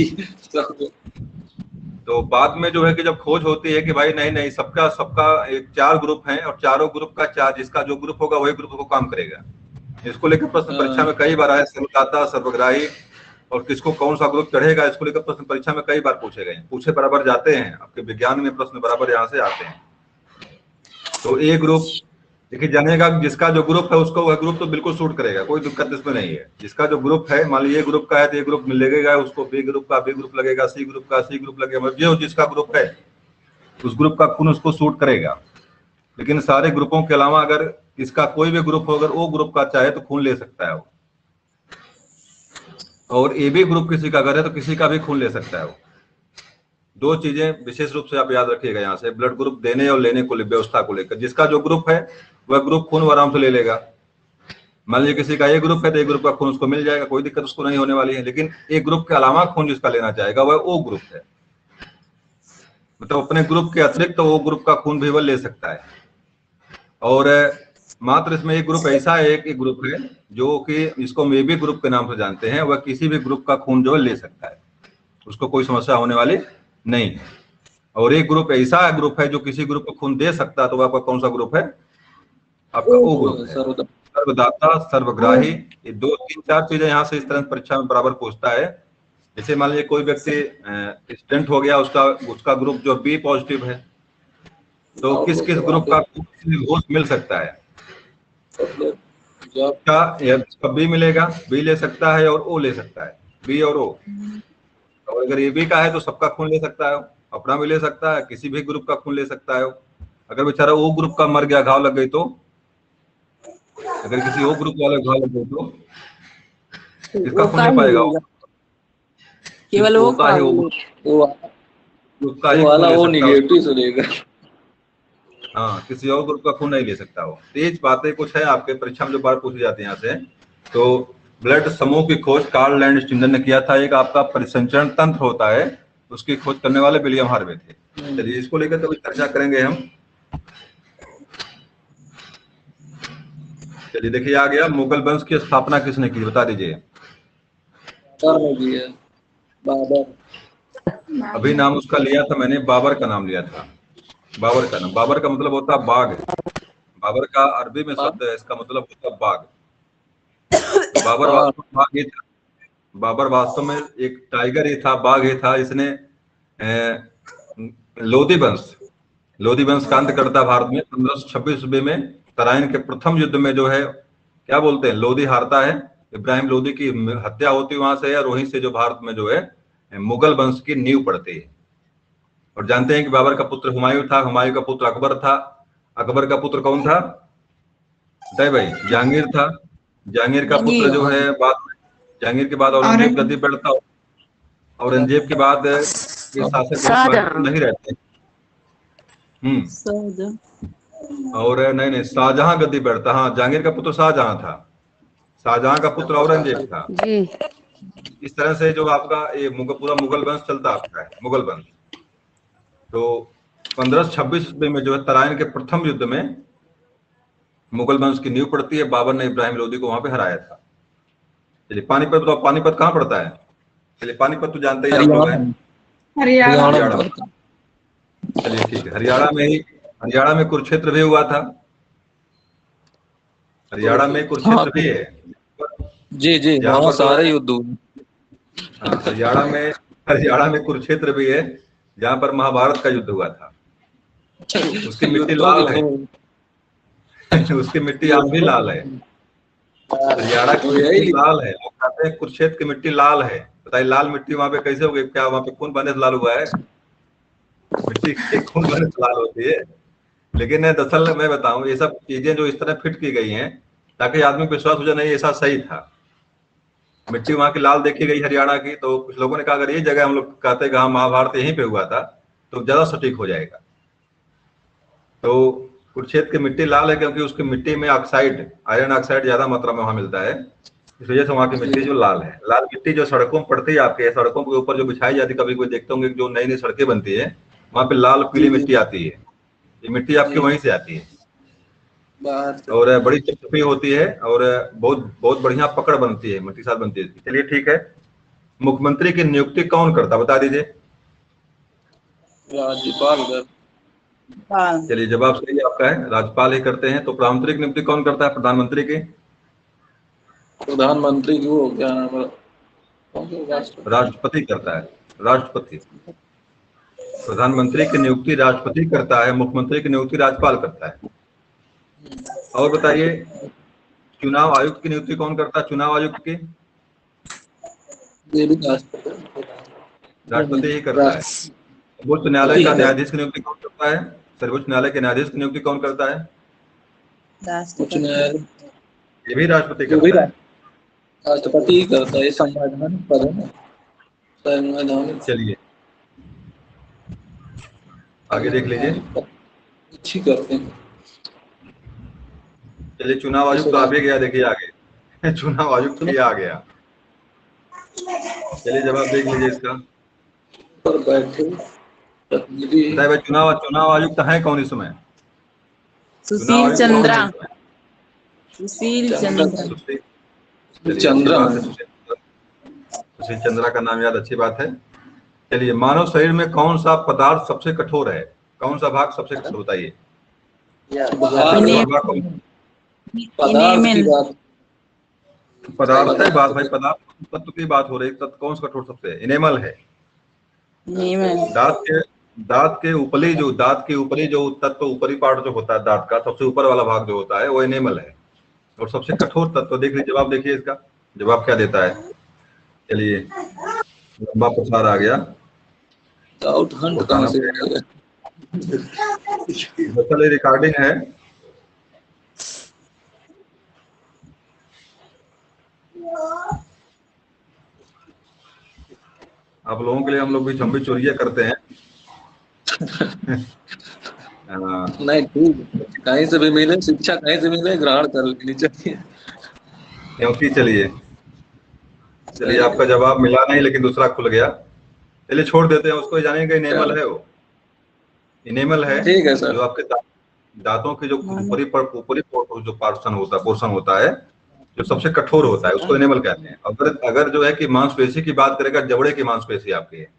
तो बाद में जो है कि जब खोज होती है कि भाई नहीं सबका 4 ग्रुप हैं, और चारों ग्रुप का 4, जिसका जो ग्रुप होगा वही ग्रुप को काम करेगा। इसको लेकर प्रश्न परीक्षा में कई बार आया, सर्वदाता, सर्वग्राही, और किसको कौन सा ग्रुप चढ़ेगा, इसको लेकर प्रश्न परीक्षा में कई बार पूछे गए, पूछे बराबर जाते हैं। आपके विज्ञान में प्रश्न बराबर यहाँ से आते हैं। तो ए ग्रुप देखिए, जानिएगा जिसका जो ग्रुप है उसको वह ग्रुप तो बिल्कुल सूट करेगा, कोई दिक्कत इसमें नहीं है। जिसका जो ग्रुप है, मान लीजिए ग्रुप का है तो ये ग्रुप लगेगा, उसको B ग्रुप का B ग्रुप लगेगा, C ग्रुप का C ग्रुप लगेगा। मतलब जो जिसका ग्रुप है उस ग्रुप का खून उसको सूट करेगा। लेकिन सारे ग्रुपों के अलावा अगर इसका कोई भी ग्रुप हो, अगर वो ग्रुप का चाहे तो खून ले सकता है वो। और AB ग्रुप किसी का अगर है तो किसी का भी खून ले सकता है वो। 2 चीजें विशेष रूप से आप याद रखिएगा यहाँ से, ब्लड ग्रुप देने और लेने को व्यवस्था को लेकर। जिसका जो ग्रुप है वह ग्रुप खून आराम से ले लेगा। मान लीजिए किसी का A ग्रुप है तो A ग्रुप का खून उसको मिल जाएगा, कोई दिक्कत उसको नहीं होने वाली है। लेकिन A ग्रुप के अलावा खून जिसका लेना चाहेगा वह O ग्रुप है, मतलब अपने ग्रुप के अतिरिक्त तो O ग्रुप का खून भी वह ले सकता है। और मात्र इसमें एक ग्रुप ऐसा है, एक ग्रुप है जो कि इसको हम AB ग्रुप के नाम से जानते हैं, वह किसी भी ग्रुप का खून जो है ले सकता है, उसको कोई समस्या होने वाली नहीं है। और एक ग्रुप ऐसा ग्रुप है जो किसी ग्रुप को खून दे सकता है, तो आपका कौन सा ग्रुप है? आपका O ग्रुप है। सर्वदाता, सर्वग्राही, ये 2, 3, 4 चीजें यहाँ से इस तरह परीक्षा में बराबर पूछता है। जैसे मान लीजिए कोई व्यक्ति एक्सीडेंट हो गया, उसका ग्रुप जो B पॉजिटिव है, तो किस ग्रुप का घोष मिल सकता है? इसका B मिलेगा, B ले सकता है और O ले सकता है, B और O। और अगर AB का है तो सबका खून ले सकता है, अपना भी ले सकता है, किसी भी ग्रुप का खून ले सकता है। अगर बेचारा O ग्रुप का मर गया, घाव लग गई तो, अगर किसी O ग्रुप वाले घाव लग गई तो इसका खून ले पाएगा? केवल वो का ही, वाला O नेगेटिव से लेगा। हाँ, किसी और ग्रुप का खून नहीं ले सकता वो। तेज बातें कुछ है आपके परीक्षा में जो बार पूछी जाती है यहाँ से। तो ब्लड समूह की खोज कार्ल लैंड-स्टीनर ने किया था। एक आपका परिसंचरण तंत्र होता है, उसकी खोज करने वाले विलियम हार्वे थे। चलिए इसको लेकर कभी चर्चा करेंगे हम। चलिए देखिए आ गया, मुगल वंश की स्थापना किसने की, बता दीजिए। बाबर। अभी नाम उसका लिया था मैंने, बाबर का नाम लिया था। बाबर का नाम, बाबर का मतलब होता है बाघ। बाबर का अरबी में शब्द है, इसका मतलब होता है बाघ। तो बाबर वास्तव में बाघ ही था। बाबर वास्तव में एक टाइगर ही था, बाघ ही था। इसने लोधी वंश का अंत करता भारत में 1526 ईस्वी में। तराइन के प्रथम युद्ध में जो है क्या बोलते हैं, लोधी हारता है। इब्राहिम लोधी की हत्या होती है वहां से, और वहीं से जो भारत में जो है मुगल वंश की नींव पड़ती है। और जानते हैं कि बाबर का पुत्र हुमायूं था, हुमायूं का पुत्र अकबर था, अकबर का पुत्र कौन था बताइए भाई, जहांगीर था। जहांगीर का पुत्र जो है बाद में, जहांगीर के बाद औरंगजेब गद्दी पर बैठता। औरंगजेब के बाद ये शासक नहीं रहते। और नहीं शाहजहां गद्दी बैठता। हाँ, जहांगीर का पुत्र शाहजहां था, शाहजहां का पुत्र औरंगजेब था। इस तरह से जो आपका ये पूरा मुगल वंश चलता आता है, मुगल वंश। तो 1526 ईस्वी में जो है तराइन के प्रथम युद्ध में मुगल वंश की नींव पड़ती है। बाबर ने इब्राहिम लोधी को वहां पे हराया था। चलिए पानीपत बताओ, पानीपत कहाँ पड़ता है? चलिए पानीपत तो जानते ही आप लोग हैं, हरियाणा। चलिए ठीक है, हरियाणा में कुरुक्षेत्र भी हुआ था। हरियाणा में कुरुक्षेत्र भी है। जी वहाँ सारे युद्ध हुए। हाँ, हरियाणा में कुरुक्षेत्र भी है, जहाँ पर महाभारत का युद्ध हुआ था। उसकी मिट्टी लाल है। उसकी मिट्टी आज भी लाल है। हरियाणा की मिट्टी लाल है। लोग कहते हैं कुरुक्षेत्र की मिट्टी लाल है। बताइए लाल मिट्टी वहां पे कैसे हो गई? क्या वहां पे खून बहने से लाल हुआ है? मिट्टी की खून बहने से लाल होती है। लेकिन दरअसल मैं बताऊं, ये सब चीजें जो इस तरह फिट की गई हैं ताकि आदमी को विश्वास हो जाए नहीं ऐसा सही था। मिट्टी वहां की लाल देखी गई हरियाणा की, तो कुछ लोगों ने कहा अगर ये जगह हम लोग कहते हैं कि हाँ महाभारत यहीं पे हुआ था तो ज्यादा सटीक हो जाएगा। तो कुरुक्षेत्र की मिट्टी लाल है क्योंकि उसकी मिट्टी में ऑक्साइड, आयरन ऑक्साइड ज्यादा मात्रा में वहां मिलता है, इस वजह से वहां की मिट्टी जो लाल है। लाल मिट्टी जो सड़कों में पड़ती है आपके, सड़कों के ऊपर जो बिछाई जाती है, कभी कोई देखते होंगे जो नई नई सड़कें बनती है वहां पे लाल पीली मिट्टी आती है। ये मिट्टी आपकी वहीं से आती है और बड़ी चिपचिपी होती है और बहुत बहुत बढ़िया पकड़ बनती है, मिट्टी साथ बनती है। चलिए ठीक है, मुख्यमंत्री की नियुक्ति कौन करता बता दीजिए। राज्यपाल। चलिए जवाब सही आपका है, राज्यपाल ही करते हैं। तो प्रधानमंत्री की नियुक्ति कौन करता है? प्रधानमंत्री की, प्रधानमंत्री की वो क्या नाम है, राष्ट्रपति करता है। राष्ट्रपति, प्रधानमंत्री की नियुक्ति राष्ट्रपति करता है, मुख्यमंत्री की नियुक्ति राज्यपाल करता है। और बताइए चुनाव आयुक्त की नियुक्ति कौन करता है? चुनाव आयुक्त की राष्ट्रपति ही करता है। सर्वोच्च न्यायालय का न्यायाधीश की नियुक्ति कौन करता है? सर्वोच्च न्यायालय के न्यायाधीश की नियुक्ति कौन करता है? ये भी राष्ट्रपति करता है। राष्ट्रपति ही करता है, संवैधानिक पद है ना, संवैधानिक। चलिए आगे देख लीजिए। अच्छी करते हैं। चलिए चुनाव आयुक्त आ भी गया, देखिए आगे चुनाव आयुक्त भी आ गया। चलिए जवाब देख लीजिए इसका। पर बैठे बताइए भाई चुनाव आयुक्त है कौन इस समय? सुशील चंद्रा। सुशील चंद्रा का नाम याद, अच्छी बात है। चलिए मानव शरीर में कौन सा पदार्थ सबसे कठोर है? कौन सा भाग सबसे कठोर बताइए? पदार्थ है बात भाई, पदार्थ तत्व की बात हो रही है। तत्व कौन सा कठोर सबसे? इनेमल है। दांत के ऊपरी जो तत्व, ऊपरी पार्ट जो होता है दांत का सबसे ऊपर वाला भाग जो होता है वो इनेमल है। और सबसे कठोर तत्व देख लीजिए, जवाब देखिए इसका, जवाब क्या देता है। चलिए लंबा प्रसार आ गया। दरअसल रिकॉर्डिंग है। आप लोगों के लिए हम लोग भी चोरियां करते हैं नहीं ठीक, कहीं से भी मिले शिक्षा, कहीं से मिले ग्रहण कर लेनी चाहिए। क्योंकि चलिए आपका जवाब मिला नहीं, लेकिन दूसरा खुल गया। चलिए छोड़ देते हैं उसको, जानेंगे इनेमल है वो, इनेमल है। ठीक है सर। जो आपके दांतों के जो ऊपरी जो पोर्शन होता है, जो सबसे कठोर होता है, उसको इनेमल कहते हैं। अगर जो है कि मांसपेशी की बात करेगा, जबड़े की मांसपेशी आपकी है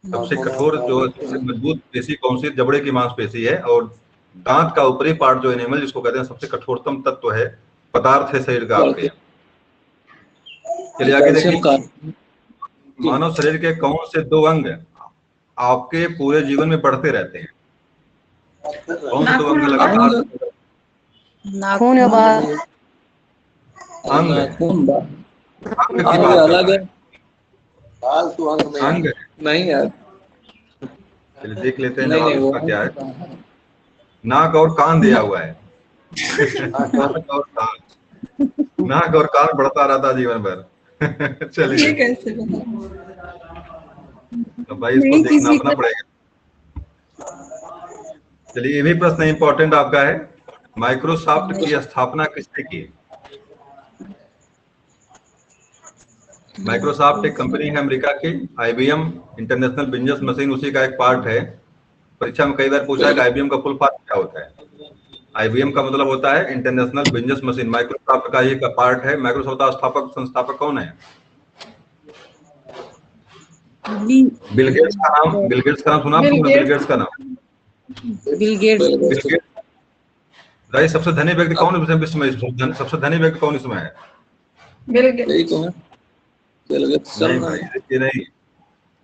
सबसे कठोर, जो सबसे मजबूत पेशी कौन सी, जबड़े की मांसपेशी है। और दांत का ऊपरी पार्ट जो इनेमल जिसको कहते हैं, सबसे कठोरतम तत्व है, पदार्थ है शरीर का आपके। चलिए आगे देखिए, मानव शरीर के कौन से 2 अंग आपके पूरे जीवन में बढ़ते रहते हैं? कौन से 2 अंग लगातार? नाखून अंग अलग है, अंग नहीं यार। चलिए देख लेते हैं जवाब इसका क्या है। नाक और कान दिया हुआ है। नाक और कान बढ़ता रहता जीवन भर। चलिए ये कैसे बता? तो भाई इसको देखना अपना पड़ेगा। चलिए ये भी प्रश्न इंपॉर्टेंट आपका है। माइक्रोसॉफ्ट की स्थापना किसने की? माइक्रोसॉफ्ट एक कंपनी है अमेरिका की। IBM इंटरनेशनल बिजनेस मशीन उसी का एक पार्ट है। परीक्षा में कई बार पूछा है कि IBM का फुल फॉर्म क्या होता है। IBM का मतलब होता है इंटरनेशनल बिजनेस मशीन। माइक्रोसॉफ्ट का ये का पार्ट है। माइक्रोसॉफ्ट का संस्थापक कौन है? बिल गेट्स का नाम सुना आपने? बिल गेट्स का नाम, बिल गेट्स। भाई सबसे धनी व्यक्ति कौन है विश्व में? सबसे धनी व्यक्ति कौन इसमें है? Bill Gates. यही तो है। नहीं भाई,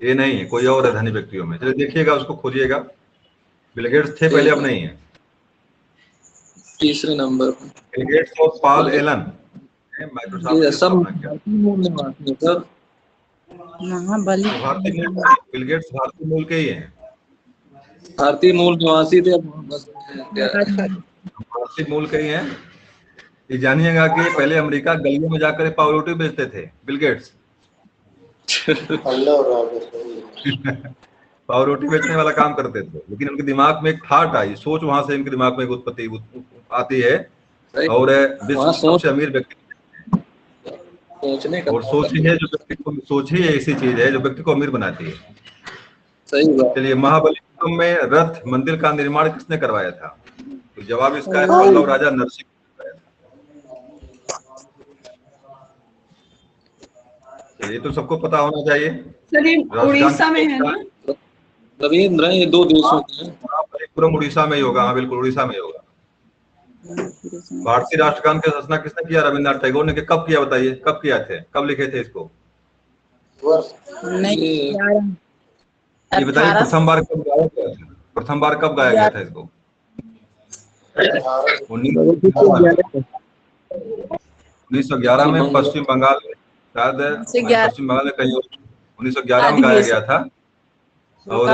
ये नहीं है, कोई और है धनी व्यक्तियों में। चलिए देखिएगा, उसको खोजिएगा। बिल गेट्स थे पहले, अब नहीं है। तीसरे नंबर बिल गेट्स और Paul Allen Microsoft Bill Gates भारतीय मूल के ही हैं। भारतीय मूल निवासी थे। भारतीय मूल के ही हैं। ये जानिएगा कि पहले अमेरिका गलियों में जाकर पावरोटी बेचते थे बिल गेट्स। पावरोटी बेचने वाला काम करते थे, लेकिन उनके दिमाग में एक थाट आई, सोच वहां से इनके दिमाग में एक उत्पत्ति आती है। और विश्व सबसे अमीर व्यक्ति और सोच ही है जो व्यक्ति को, सोच ही ऐसी चीज है जो व्यक्ति को अमीर बनाती है। सही बात। चलिए, महाबलीपुरम में रथ मंदिर का निर्माण किसने करवाया था? तो जवाब इसका है पल्लव राजा नरसिंह। ये तो सबको पता होना चाहिए। सर ये उड़ीसा में है ना? रविंद्र, ये 2 देशों के हैं। महाबलीपुरम उड़ीसा में ही होगा। हाँ बिल्कुल, उड़ीसा में ही होगा। भारतीय राष्ट्रगान की रचना किसने किया? रविन्द्रनाथ टैगोर ने। कब किया बताइए, कब किया थे, कब लिखे थे इसको? नहीं, ये बताइए प्रथम बार कब गाया गया था? प्रथम बार कब गाया गया था इसको? 1911 में पश्चिम बंगाल में, शायद पश्चिम बंगाल में कहीं 1911 में गाया गया था। और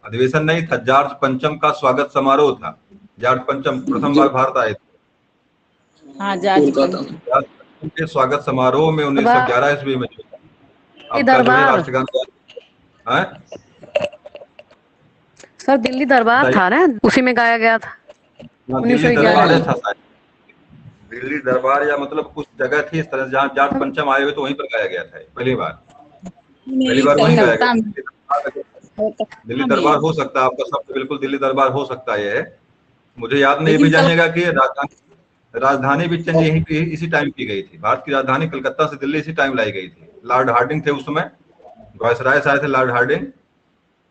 अधिवेशन नहीं था, जॉर्ज पंचम का स्वागत समारोह था। जॉर्ज पंचम प्रथम बार भारत आए थे। हाँ, जॉर्ज पंचम के स्वागत समारोह में 1911 ईस्वी में राष्ट्रगान सर दिल्ली दरबार था ना, उसी में गाया गया था। दिल्ली दरबार या मतलब कुछ जगह थी इस तरह जहाँ जॉर्ज पंचम आए हुए, तो वहीं पर गाया गया था पहली बार वहीं गाया गया। दिल्ली दरबार हो सकता है, आपका शब्द बिल्कुल दिल्ली दरबार हो सकता है। मुझे याद नहीं, भी जानिएगा कि राजधानी भी चेंज यही इसी टाइम की गई थी। भारत की राजधानी कलकत्ता से दिल्ली इसी टाइम लाई गई थी। लॉर्ड हार्डिंग थे उस समय, वायसराय आए थे लॉर्ड हार्डिंग,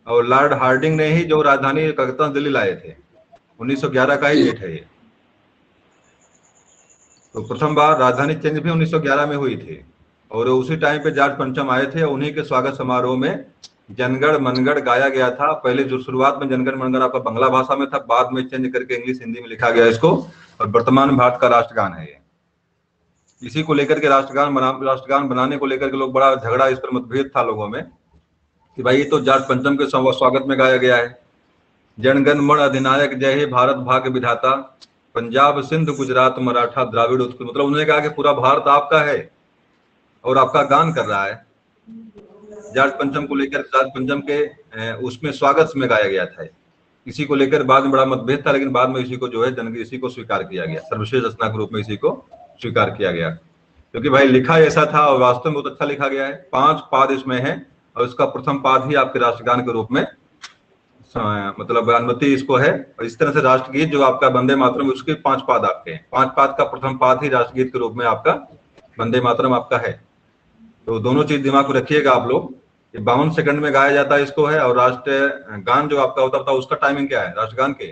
और लॉर्ड हार्डिंग ने ही जो राजधानी कलकत्ता से दिल्ली लाए थे। 1911 का ही डेट है ये। तो प्रथम बार राजधानी चेंज भी 1911 में हुई थी, और उसी टाइम पे जॉर्ज पंचम आए थे। उन्हीं के स्वागत समारोह में जनगण मनगढ़ गाया गया था। पहले जो शुरुआत में जनगण मनगढ़ आपका बांग्ला भाषा में था, बाद में चेंज करके इंग्लिश हिंदी में लिखा गया इसको, और वर्तमान में भारत का राष्ट्रगान है ये। इसी को लेकर के राष्ट्रगान बनाने को लेकर के लोग बड़ा झगड़ा, इस पर मतभेद था लोगों में कि भाई ये तो जॉर्ज पंचम के स्वागत में गाया गया है। जनगण मन अधिनायक जय हे भारत भाग्य विधाता, पंजाब सिंध गुजरात मराठा द्राविड़ उत्कल, मतलब उन्होंने कहा कि पूरा भारत आपका है और आपका गान कर रहा है। जाट पंचम को लेकर जाट पंचम के उसमें स्वागत में गाया गया था। इसी को लेकर बाद में बड़ा मतभेद था, लेकिन बाद में इसी को जो है इसी को स्वीकार किया गया, सर्वश्रेष्ठ रचना के रूप में इसी को स्वीकार किया गया, क्योंकि भाई लिखा ऐसा था और वास्तव में बहुत अच्छा लिखा गया है। 5 पाद इसमें है और इसका प्रथम पाद ही आपके राष्ट्रगान के रूप में मतलब अनुमति इसको है। और इस तरह से राष्ट्रगीत जो आपका वंदे मातरम, उसके 5 पाद आपके हैं। 5 पाद का प्रथम पाद ही राष्ट्रगीत के रूप में आपका वंदे मातरम आपका है। तो दोनों चीज दिमाग में रखिएगा आप लोग। 52 सेकंड में गाया जाता है इसको है। और राष्ट्र गान जो आपका होता है उसका टाइमिंग क्या है? राष्ट्रगान के,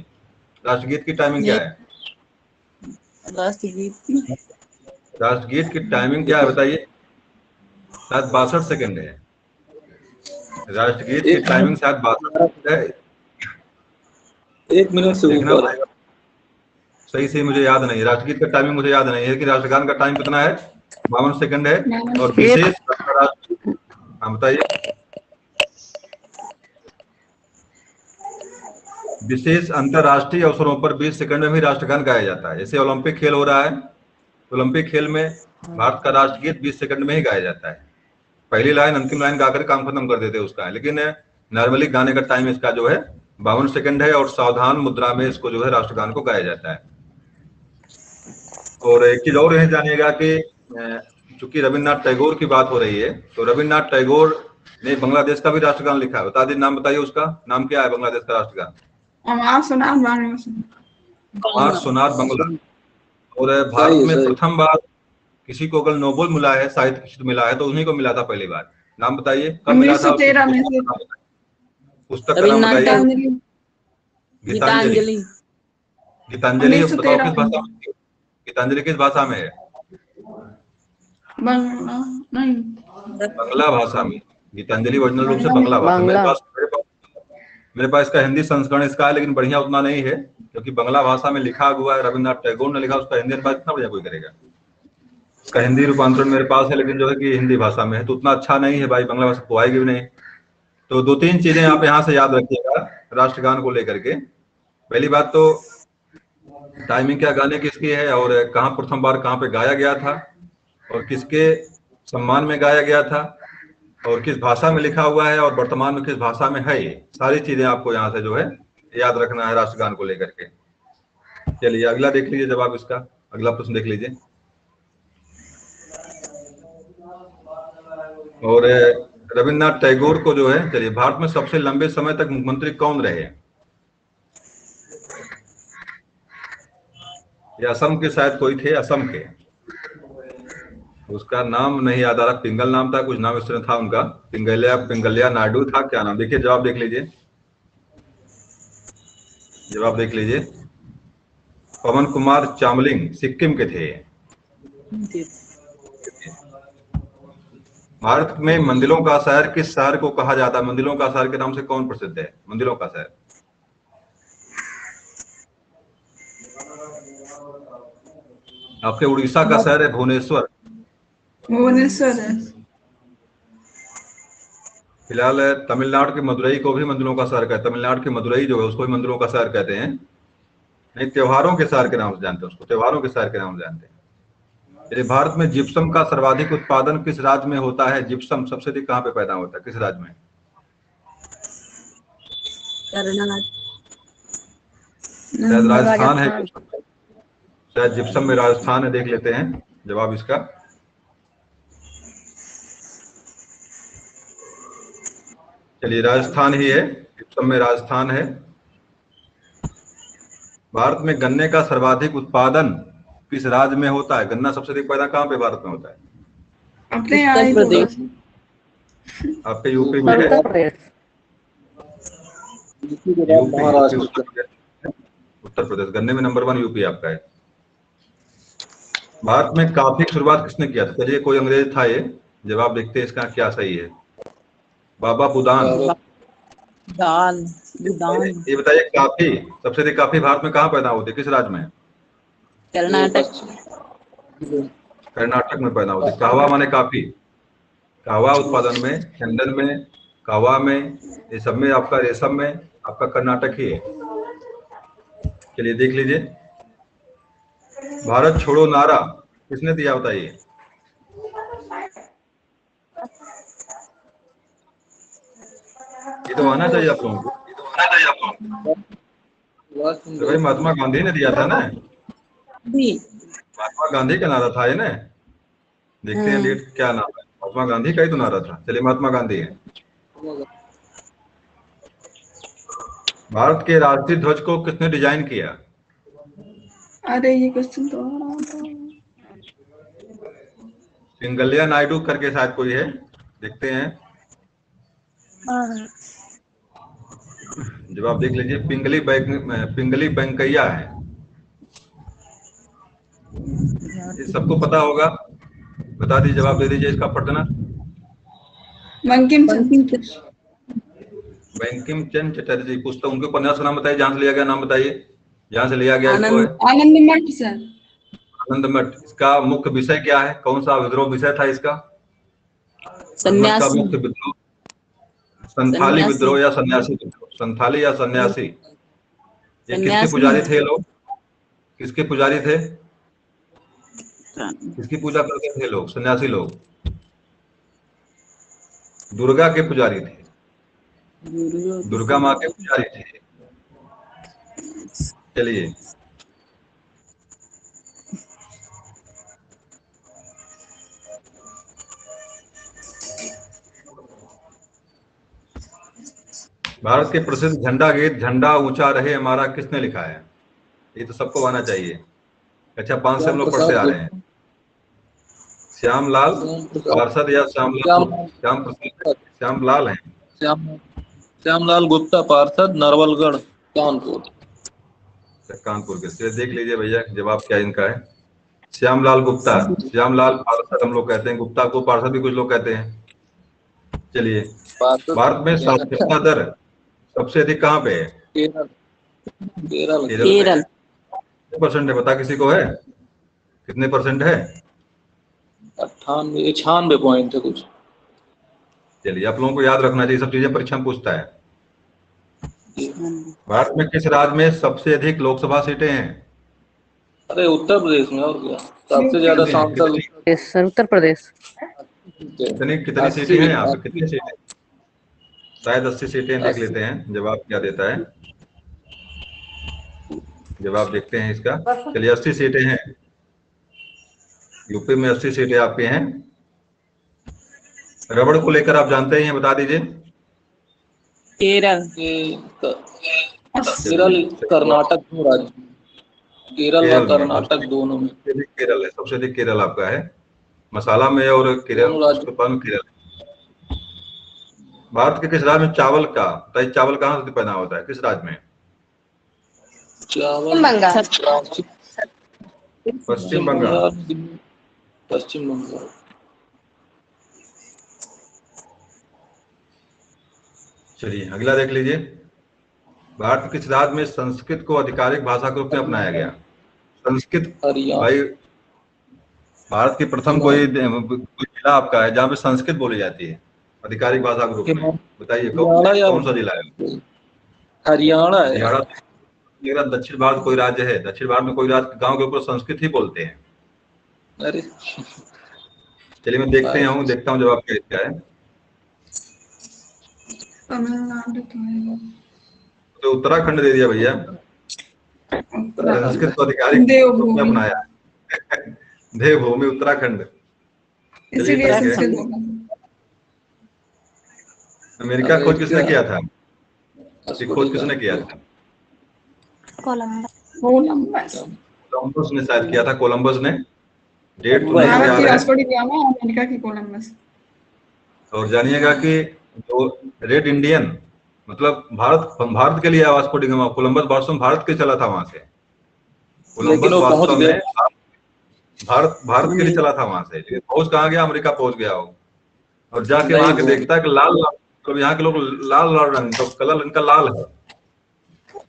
राष्ट्रगीत की टाइमिंग क्या है? राष्ट्रगीत की टाइमिंग क्या है बताइए? शायद 62 सेकंड है। राष्ट्रगीत की टाइमिंग शायद 62 है। 1 मिनट से ऊपर सही से मुझे याद नहीं, राष्ट्रगीत का टाइमिंग मुझे याद नहीं है कि राष्ट्रगान का टाइम कितना है। 52 सेकंड है। और विशेष, हाँ बताइए। विशेष अंतरराष्ट्रीय अवसरों पर 20 सेकंड में भी राष्ट्रगान गाया जाता है। जैसे ओलंपिक खेल हो रहा है, ओलंपिक खेल में भारत का राष्ट्रगीत 20 सेकंड में ही गाया जाता है। पहली लाइन अंतिम लाइन गाकर काम खत्म कर देते हैं उसका, लेकिन नॉर्मली गाने का टाइम इसका जो है 52 सेकंड है। और सावधान मुद्रा में इसको जो है राष्ट्रगान को गाया जाता है। और एक चीज और यह जानिएगा कि चूंकि रविन्द्रनाथ टैगोर की बात हो रही है, तो रविन्द्रनाथ टैगोर ने बांग्लादेश का भी राष्ट्रगान लिखा है। बता दीजिए, नाम बताइए उसका, नाम क्या है बांग्लादेश का राष्ट्रगान? अमार सोनार बांग्ला। और भारत में प्रथम बार किसी को अगर नोबेल मिला है, साहित्य क्षेत्र मिला है, तो उन्हीं को मिला था पहली बार। नाम बताइए कब मिला था? 1913 में से पुस्तक का नाम बताइए। गीतांजलि। गीतांजलि बताओ किस भाषा में? गीतांजलि किस भाषा में है? बांग्ला भाषा में। गीतांजलि ओरिजिनल रूप से बांग्ला भाषा में। मेरे पास इसका हिंदी संस्करण इसका है, लेकिन बढ़िया उतना नहीं है, क्योंकि बांग्ला भाषा में लिखा हुआ है। रविन्द्रनाथ टैगोर ने लिखा, उसका हिंदी अनुवाद कितना बढ़िया कोई करेगा? इसका हिंदी रूपांतरण मेरे पास है, लेकिन जो है कि हिंदी भाषा में है, तो उतना अच्छा नहीं है भाई, बांग्ला भाषा को आएगी भी नहीं। तो 2-3 चीजें आप यहाँ से याद रखिएगा राष्ट्रगान को लेकर के। पहली बात तो टाइमिंग क्या गाने किसकी है, और कहाँ प्रथम बार कहाँ पे गाया गया था, और किसके सम्मान में गाया गया था, और किस भाषा में लिखा हुआ है, और वर्तमान में किस भाषा में है। ये सारी चीजें आपको यहाँ से जो है याद रखना है राष्ट्रगान को लेकर के। चलिए अगला देख लीजिए जवाब इसका, अगला प्रश्न देख लीजिए। और रविन्द्रनाथ टैगोर को जो है, चलिए, भारत में सबसे लंबे समय तक मुख्यमंत्री कौन रहे? ये असम के शायद कोई थे, असम के, उसका नाम नहीं याद आ रहा। पिंगल नाम था, कुछ नाम इस तरह था उनका, पिंगलिया नायडू था, क्या नाम? देखिए जवाब देख लीजिए, जवाब देख लीजिए। पवन कुमार चामलिंग सिक्किम के थे। भारत में मंदिरों का शहर किस शहर को कहा जाता है? मंदिरों का शहर के नाम से कौन प्रसिद्ध है? मंदिरों का शहर आपके उड़ीसा का शहर है भुवनेश्वर। भुवनेश्वर है। फिलहाल तमिलनाडु के मदुरई को भी मंदिरों का शहर कहते हैं। तमिलनाडु के मदुरई जो है उसको भी मंदिरों का शहर कहते हैं। नहीं, त्योहारों के शहर के नाम से जानते हैं उसको, त्योहारों के शहर के नाम से जानते हैं। भारत में जिप्सम का सर्वाधिक उत्पादन किस राज्य में होता है? जिप्सम सबसे अधिक कहाँ पे पैदा होता है, किस राज्य में? शायद राजस्थान है, शायद जिप्सम में राजस्थान है। देख लेते हैं जवाब इसका। चलिए राजस्थान ही है, जिप्सम में राजस्थान है। भारत में गन्ने का सर्वाधिक उत्पादन किस राज्य में होता है? गन्ना सबसे अधिक पैदा कहाँ पे भारत में होता है? अपने उत्तर प्रदेश। आपके यूपी में है। उत्तर प्रदेश गन्ने में नंबर 1 यूपी आपका है। भारत में कॉफी की शुरुआत किसने किया था? चलिए कोई अंग्रेज था ये। जवाब देखते हैं इसका क्या सही है। बाबा बुदान। ये बताइए कॉफी सबसे अधिक कॉफी भारत में कहाँ पैदा होती है, किस राज्य में? कर्नाटक। कर्नाटक में पैदा होती है। कहवा माने कॉफी, कहवा उत्पादन में, चंदन में, कहवा में, ये सब में आपका, रेशम में आपका कर्नाटक ही है। चलिए देख लीजिए, भारत छोड़ो नारा किसने दिया बताइए? ये तो आना चाहिए आप लोगों को। तो भाई महात्मा गांधी ने दिया था ना, महात्मा गांधी का नारा था ये ना। देखते हैं डेट क्या नाम है, महात्मा गांधी का ही तो नारा था। चलिए महात्मा गांधी है। भारत के राष्ट्रीय ध्वज को किसने डिजाइन किया? अरे ये क्वेश्चन तो आ रहा था। पिंगलिया नायडू करके शायद कोई है, देखते हैं जवाब देख लीजिए। पिंगली वेंकैया है, ये सबको पता होगा। बता दीजिए, जवाब दे दीजिए इसका पटना। बंकिम चंद्र बंकिम चंद्र चटर्जी। पुस्तक उनके उपन्यास का नाम बताइए, जहां से लिया गया, नाम बताइए जहां से लिया गया। इसको है आनंद मठ सर। आनंद मठ। इसका मुख्य विषय क्या है, कौन सा विद्रोह विषय था इसका? सन्यासी। मुख्य विद्रोह संथाली विद्रोह या सन्यासी विद्रोह, संथाली या सन्यासी। ये किसके पुजारी थे लोग? किसके पुजारी थे? किसकी पूजा करते थे लोग? सन्यासी लोग दुर्गा के पुजारी थे, दुर्गा माँ के पुजारी थे। चलिए भारत के प्रसिद्ध झंडा गीत झंडा ऊंचा रहे हमारा किसने लिखा है? ये तो सबको आना चाहिए। अच्छा 5 से हम लोग पढ़ते आ रहे हैं। श्यामलाल पार्षद या श्यामलाल है? श्यामलाल गुप्ता पार्षद, नरवलगढ़, कानपुर। कानपुर के। देख लीजिए भैया जवाब क्या इनका है। श्यामलाल गुप्ता, श्यामलाल पार्षद हम लोग कहते हैं, गुप्ता को पार्षद भी कुछ लोग कहते हैं। चलिए भारत में साक्षरता दर सबसे अधिक कहाँ पे है? केरल। परसेंट है, बता किसी को है? कितने परसेंट है? 98 पॉइंट है कुछ। चलिए आप लोगों को याद रखना चाहिए, सब चीजें परीक्षा में पूछता है। भारत में किस राज्य में सबसे अधिक लोकसभा सीटें हैं? अरे उत्तर प्रदेश में, और क्या सबसे ज्यादा सांसद। सर उत्तर प्रदेश। कितनी सीटें हैं यहाँ पे? कितनी सीटें? शायद 80 सीटें। देख लेते हैं जवाब क्या देता है। जवाब देखते हैं इसका। चलिए 80 सीटें हैं यूपी में, 80 सीटें आपके हैं। रबड़ को लेकर आप जानते ही हैं, बता दीजिए। केरल। केरल कर्नाटक राज्य, केरल और कर्नाटक दोनों में। केरल है सबसे अधिक, केरल आपका है मसाला में, और केरल। भारत के किस राज्य में चावल कहाँ से पैदा होता है? किस राज्य में? चावल पश्चिम बंगाल। पश्चिम बंगाल। चलिए अगला देख लीजिए। भारत के किस राज्य में संस्कृत को आधिकारिक भाषा के रूप में अपनाया गया? संस्कृत भाई भारत की प्रथम कोई जिला आपका है जहाँ पे संस्कृत बोली जाती है आधिकारिक भाषा के रूप में? बताइए कौन सा जिला है? हरियाणा है। हरियाणा। दक्षिण भारत कोई राज्य है? दक्षिण भारत में कोई राज्य गांव के ऊपर संस्कृत ही बोलते हैं। अरे चलिए मैं देखता हूँ जवाब क्या है। तमिलनाडु तो उत्तराखंड दे दिया भैया। संस्कृत को आधिकारिक रूप में अपनाया। देवभूमि उत्तराखंड। अमेरिका खोज किसने किया था? खोज किसने किया था? कोलंबस ने शायद किया था। कोलंबस ने। डेट तो नहीं अमेरिका की कोलंबस। और जानिएगा कि जो रेड इंडियन मतलब भारत के लिए वास्को डी गामा, कोलंबस वास्तव में भारत के चला था वहां से। कोलंबस वास्तव में भारत के लिए चला था वहां से, लेकिन पहुंच कहाँ गया? अमेरिका पहुंच गया हो। और जाके वहां के देखता है कि लाल मतलब यहाँ के लोग लाल रंग, तो कलर इनका लाल है।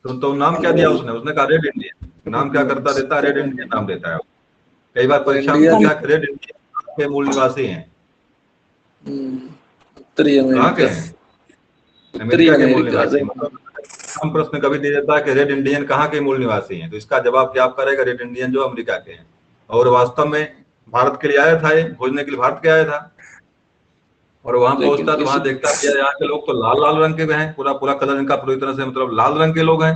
तो नाम क्या दिया उसने कहा रेड इंडियन। नाम क्या करता देता है? रेड इंडियन नाम देता है। कई बार परीक्षा में क्या रेड इंडियन के मूल निवासी हैं। कहाँ के हैं? अमेरिका के मूल निवासी। हम प्रश्न कभी दे देता है कि रेड इंडियन कहाँ के मूल निवासी हैं, तो इसका जवाब क्या करेगा? रेड इंडियन जो अमेरिका के हैं। और वास्तव में भारत के लिए आया था, ये खोजने के लिए भारत के आया था। और वहां पहुंचता तो वहां देखता भैया यहाँ के लोग तो लाल लाल रंग के हैं, पूरा पूरा कलर इनका पूरी तरह से मतलब लाल रंग के लोग हैं।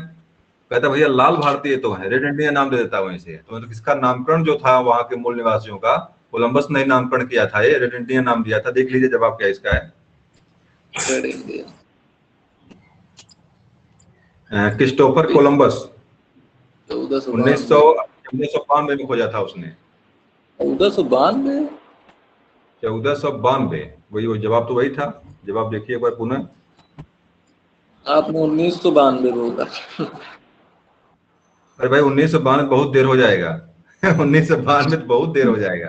कहता भैया लाल भारतीय तो है, रेड इंडिया नाम दे देता वहीं से। तो मतलब किसका नामकरण जो था वहां के मूल निवासियों का, कोलंबस ने नामकरण किया था, ये रेड इंडिया नाम दिया था। देख लीजिए जवाब क्या इसका है, रेड इंडिया। क्रिस्टोफर कोलंबस 1492 में खोजा था उसने। 1492 1492 वही जवाब तो वही था। जवाब देखिए एक बार पुनः। आपने 1992 बोला। अरे भाई 1992 बहुत देर हो जाएगा 1992 बहुत देर हो जाएगा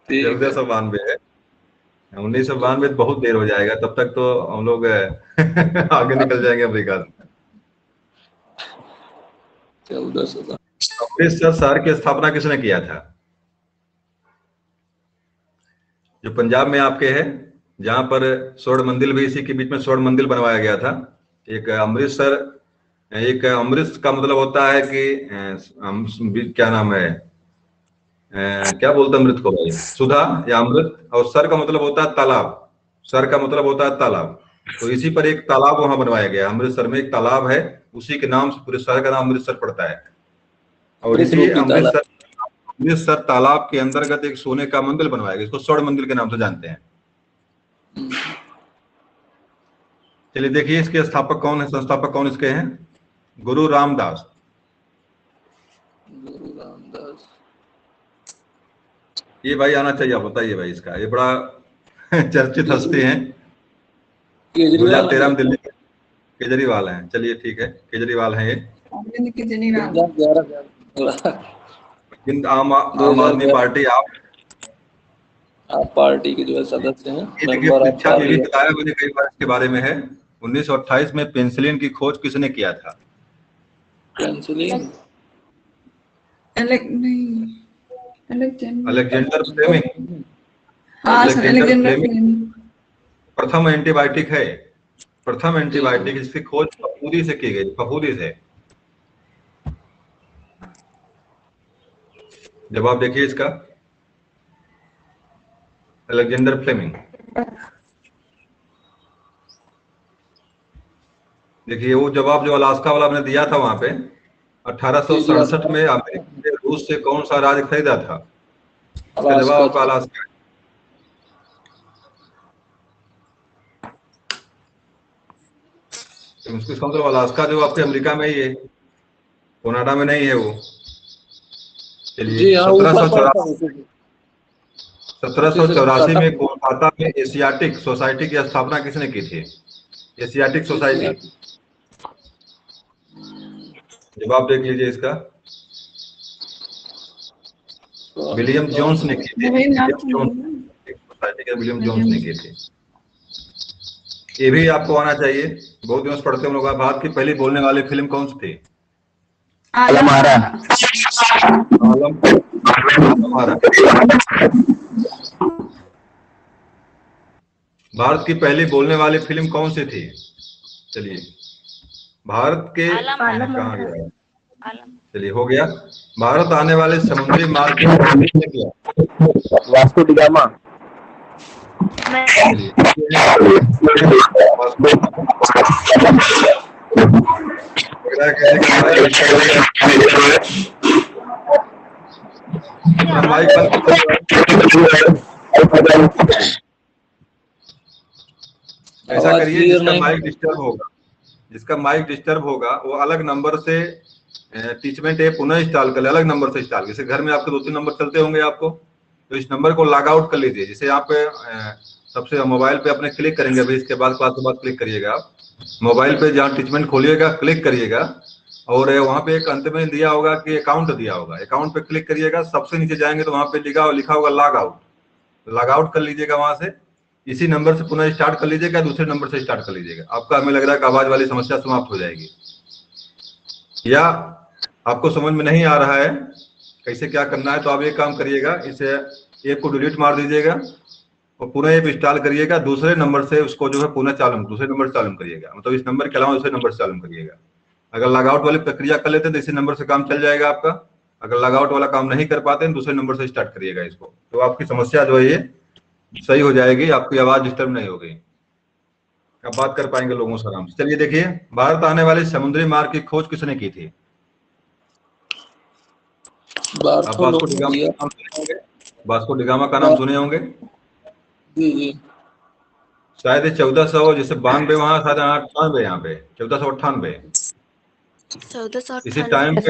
1492 है, 1992 बहुत देर हो जाएगा, तब तक तो हम लोग आगे निकल जाएंगे अमेरिका से। 1492 अमृतसर शहर की स्थापना किसने किया था? जो पंजाब में आपके है, जहां पर स्वर्ण मंदिर भी, इसी के बीच में स्वर्ण मंदिर बनवाया गया था। एक अमृतसर, एक अमृत का मतलब होता है कि क्या नाम है, क्या बोलते हैं अमृत को भाई, सुधा या अमृत, और सर का मतलब होता है तालाब, सर का मतलब होता है तालाब। तो इसी पर एक तालाब वहां बनवाया गया, अमृतसर में एक तालाब है, उसी के नाम से पूरे शहर का नाम अमृतसर पड़ता है। और इसी अमृतसर तालाब के अंतर्गत एक सोने का मंदिर बनवाया गया, इसको स्वर्ण मंदिर के नाम से जानते हैं। चलिए देखिए इसके स्थापक कौन है, संस्थापक कौन इसके हैं? गुरु रामदास। ये भाई आना चाहिए, आप बताइए भाई इसका, ये बड़ा चर्चित हस्ती हैं। 2013 में दिल्ली केजरीवाल हैं। चलिए ठीक है, केजरीवाल हैं ये। आम आदमी पार्टी, आप पार्टी के जो है सदस्य हैं। शिक्षा भी बताया मैंने कई बार इसके बारे में है। 1928 में पेनिसिलिन की खोज किसने किया था? Penicillin Alexander Fleming. प्रथम एंटीबायोटिक है, प्रथम एंटीबायोटिक जिसकी खोज फफूंदी से की गई, फफूंदी से। जवाब देखिए इसका, अलेक्जेंडर फ्लेमिंग। देखिए वो जवाब जो अलास्का वाला आपने दिया था वहां पे, 1867 में अमेरिका ने रूस से कौन सा राज्य खरीदा था? इसका जवाब आपका अलास्का है। उसकी मतलब अलास्का जो आपके अमेरिका में ही है, कनाडा में नहीं है वो। चलिए 1784 में कोलकाता में एशियाटिक सोसाइटी की स्थापना किसने की थी? Asiatic society. जवाब देख लीजिए इसका, विलियम जोन्स ने की थी। विलियम जोन्स ने की थी। ये भी आपको आना चाहिए, बहुत दिनों से पढ़ते हम लोग। भारत की पहली बोलने वाली फिल्म कौन सी थी? आलम आरा। भारत की पहली बोलने वाली फिल्म कौन सी थी? चलिए भारत के कहाँ गया? चलिए हो गया। भारत आने वाले समुद्री मार्ग किसने किया? Vasco D gamma. ऐसा करिए, जिसका माइक डिस्टर्ब होगा, जिसका माइक डिस्टर्ब होगा वो अलग नंबर से टीचमेंट ऐप पुनः इंस्टॉल कर ले, अलग नंबर से इंस्टॉल। जैसे घर में आपके 2-3 नंबर चलते होंगे आपको, तो इस नंबर को लॉग आउट कर लीजिए। जिसे आप सबसे मोबाइल पे अपने क्लिक करेंगे, अभी इसके बाद क्लास के बाद क्लिक करिएगा। आप मोबाइल पे जहाँ टीचमेंट खोलिएगा क्लिक करिएगा, और वहाँ पे एक अंत में दिया होगा कि अकाउंट दिया होगा, अकाउंट पे क्लिक करिएगा। सबसे नीचे जाएंगे तो वहाँ पे लिखा होगा लॉग आउट, लॉग आउट कर लीजिएगा वहां से। इसी नंबर से पुनः स्टार्ट कर लीजिएगा, दूसरे नंबर से स्टार्ट कर लीजिएगा। आपका हमें लग रहा है कि आवाज वाली समस्या समाप्त हो जाएगी। या आपको समझ में नहीं आ रहा है कैसे क्या करना है, तो आप एक काम करिएगा, इसे ऐप को डिलीट मार दीजिएगा और पुनः ऐप इंस्टॉल करिएगा। दूसरे नंबर से उसको जो है पुनः दूसरे नंबर से चालू करिएगा, मतलब इस नंबर के अलावा दूसरे नंबर से चालू करिएगा। अगर लॉग आउट वाली प्रक्रिया कर लेते हैं तो इसी नंबर से काम चल जाएगा आपका। अगर लॉगआउट वाला काम नहीं कर पाते हैं दूसरे नंबर से स्टार्ट करिएगा इसको, तो आपकी समस्या जो है ये सही हो जाएगी, आपकी आवाज डिस्टर्ब नहीं होगी, आप बात कर पाएंगे लोगों से आराम से। चलिए देखिए, भारत आने वाले समुद्री मार्ग की खोज किसने की थी? वास्को डिगामा का नाम सुने होंगे। शायद 1400 जैसे 92 वहां, शायद 98 यहाँ पे 1498 इसी टाइम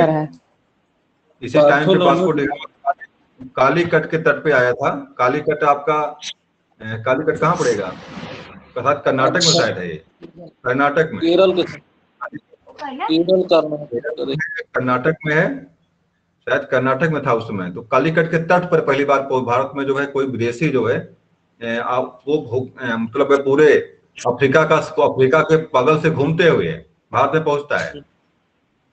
पे वास्को डिगामा कालीकट के तट पे आया था। कालीकट आपका कालीकट कहाँ पड़ेगा? कर्नाटक में शायद है ये, कर्नाटक में, कर्नाटक में है, शायद कर्नाटक में था उस समय। तो कालीकट के तट पर पहली बार भारत में जो है कोई विदेशी जो है वो मतलब पूरे अफ्रीका के बगल से घूमते हुए भारत में पहुंचता है।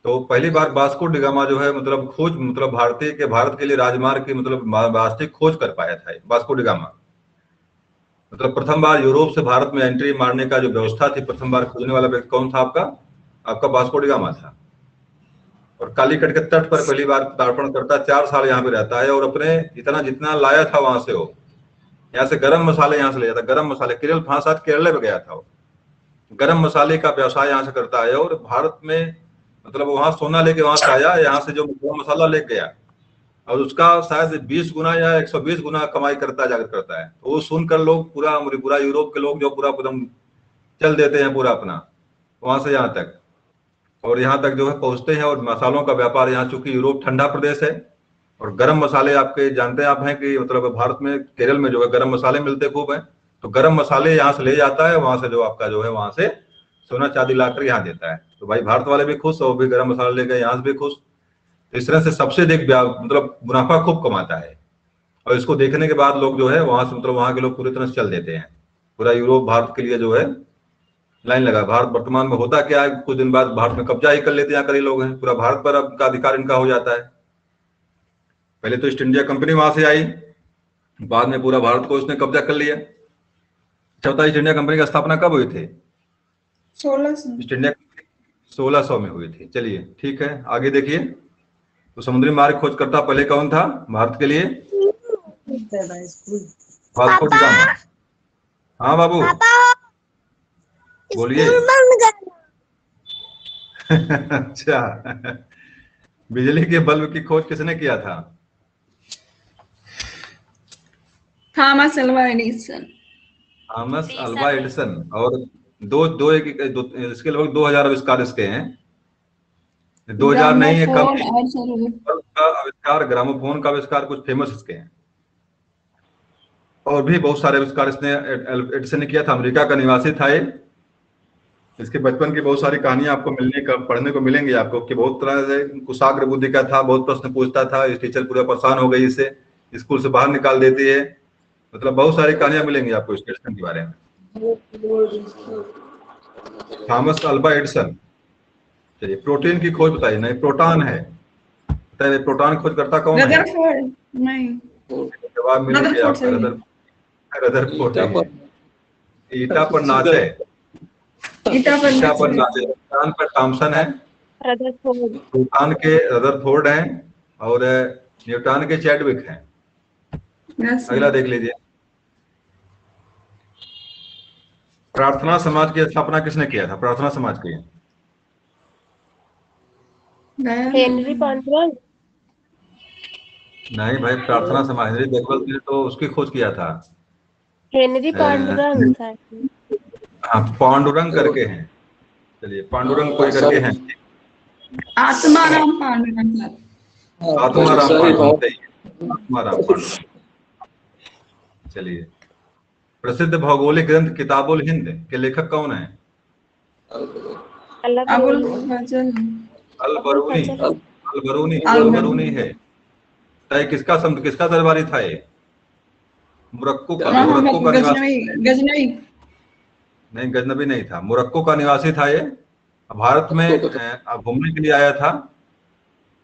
तो पहली बार वास्को डिगामा जो है मतलब खोज, मतलब भारत के लिए राजमार्ग की मतलब वास्तविक खोज कर पाया था वास्को डिगामा। मतलब प्रथम बार यूरोप से भारत में एंट्री मारने का जो व्यवस्था थी, प्रथम बार खोजने वाला व्यक्ति कौन था? आपका वास्को डिगामा था। और कालीकट के तट पर पहली बार पदार्पण करता, 4 साल यहाँ पे रहता है और अपने जितना लाया था वहां से, वो यहाँ से गरम मसाले यहाँ से ले जाता, गरम मसाले केरल फांसात केरल में गया था वो, गरम मसाले का व्यवसाय यहाँ से करता है। और भारत में मतलब वहां सोना लेके वहां से आया, यहाँ से जो गरम मसाला लेके गया और उसका शायद 20 गुना या 120 गुना कमाई करता है। तो वो सुनकर लोग पूरा यूरोप के लोग जो पूरा चल देते हैं पूरा अपना वहां से यहाँ तक, और यहाँ तक जो है पहुंचते हैं। और मसालों का व्यापार, यहाँ चूंकि यूरोप ठंडा प्रदेश है और गर्म मसाले आपके जानते हैं आप हैं कि मतलब भारत में केरल में जो है गर्म मसाले मिलते खूब है, तो गर्म मसाले यहाँ से ले जाता है, वहां से जो आपका जो है वहां से सोना चांदी लाकर यहाँ देता है। तो भाई भारत वाले भी खुश और भी गर्म मसाला ले गए, यहाँ से भी खुश। तो इस तरह से सबसे अधिक मतलब मुनाफा खूब कमाता है। और इसको देखने के बाद लोग जो है वहां से मतलब वहां के लोग पूरी तरह से चल देते हैं, पूरा यूरोप भारत के लिए जो है लाइन लगा। भारत वर्तमान में होता क्या है, कुछ दिन बाद भारत में कब्जा ही कर लेते हैं, यहाँ कई लोग हैं, पूरा भारत पर अब का अधिकार इनका हो जाता है। पहले तो ईस्ट इंडिया कंपनी वहां से आई, बाद में पूरा भारत को उसने कब्जा कर लिया। चौथा, ईस्ट इंडिया कंपनी की स्थापना कब हुई थी? 1600 ईस्ट इंडिया 1600 में हुई थी। चलिए ठीक है, आगे देखिए। तो समुद्री मार्ग खोजकर्ता पहले कौन था भारत के लिए? Vasco da Gama. हाँ बाबू बोलिए। अच्छा, बिजली के बल्ब की खोज किसने किया था? Thomas Alva Edison. Thomas Alva Edison. और इसके लगभग 2000 आविष्कार इसके हैं। 2000 नहीं है, कम का आविष्कार, ग्रामोफोन का आविष्कार कुछ फेमस इसके हैं। और भी बहुत सारे आविष्कार इसने एडिसन ने किया था। अमेरिका का निवासी था ये। इसके बचपन की बहुत सारी कहानियां आपको पढ़ने को मिलेंगी आपको, कि बहुत तरह से कुशाग्र बुद्धि का था, बहुत प्रश्न पूछता था। इस टीचर पूरा परेशान हो गई, इससे स्कूल से बाहर निकाल देती है। मतलब बहुत सारी कहानियां मिलेंगी आपको इस एडिसन के बारे में। Thomas Alva Edison. चलिए, प्रोटीन की खोज बताइए। नहीं, प्रोटॉन है, बताइए प्रोटॉन खोज करता कौन है? रदरफोर्ड। नहीं, जवाब मिल गया आपका, रदरफोर्ड। ईटा पर नाचे, न्यूटन पर थॉमसन है, प्रोटॉन के रदरफोर्ड हैं और न्यूटन के चैडविक हैं। अगला देख लीजिए। प्रार्थना समाज की स्थापना किसने किया था? प्रार्थना समाज की हेनरी पांडुरंग। नहीं भाई, प्रार्थना समाज हेनरी बैकवेल ने तो उसकी खोज किया था। हेनरी पांडुरंग। हाँ, पांडुरंग करके हैं। चलिए, पांडुरंग कोई करके हैं। आत्माराम पांडुरंग। आत्माराम पांडुरंग। चलिए, प्रसिद्ध भौगोलिक ग्रंथ किताबुल हिंद के लेखक कौन है? अल-बरूनी है। किसका दरबारी था ये? मोरक्को का निवासी। नहीं, गजनबी नहीं था, मोरक्को का निवासी था ये। भारत में घूमने के लिए आया था।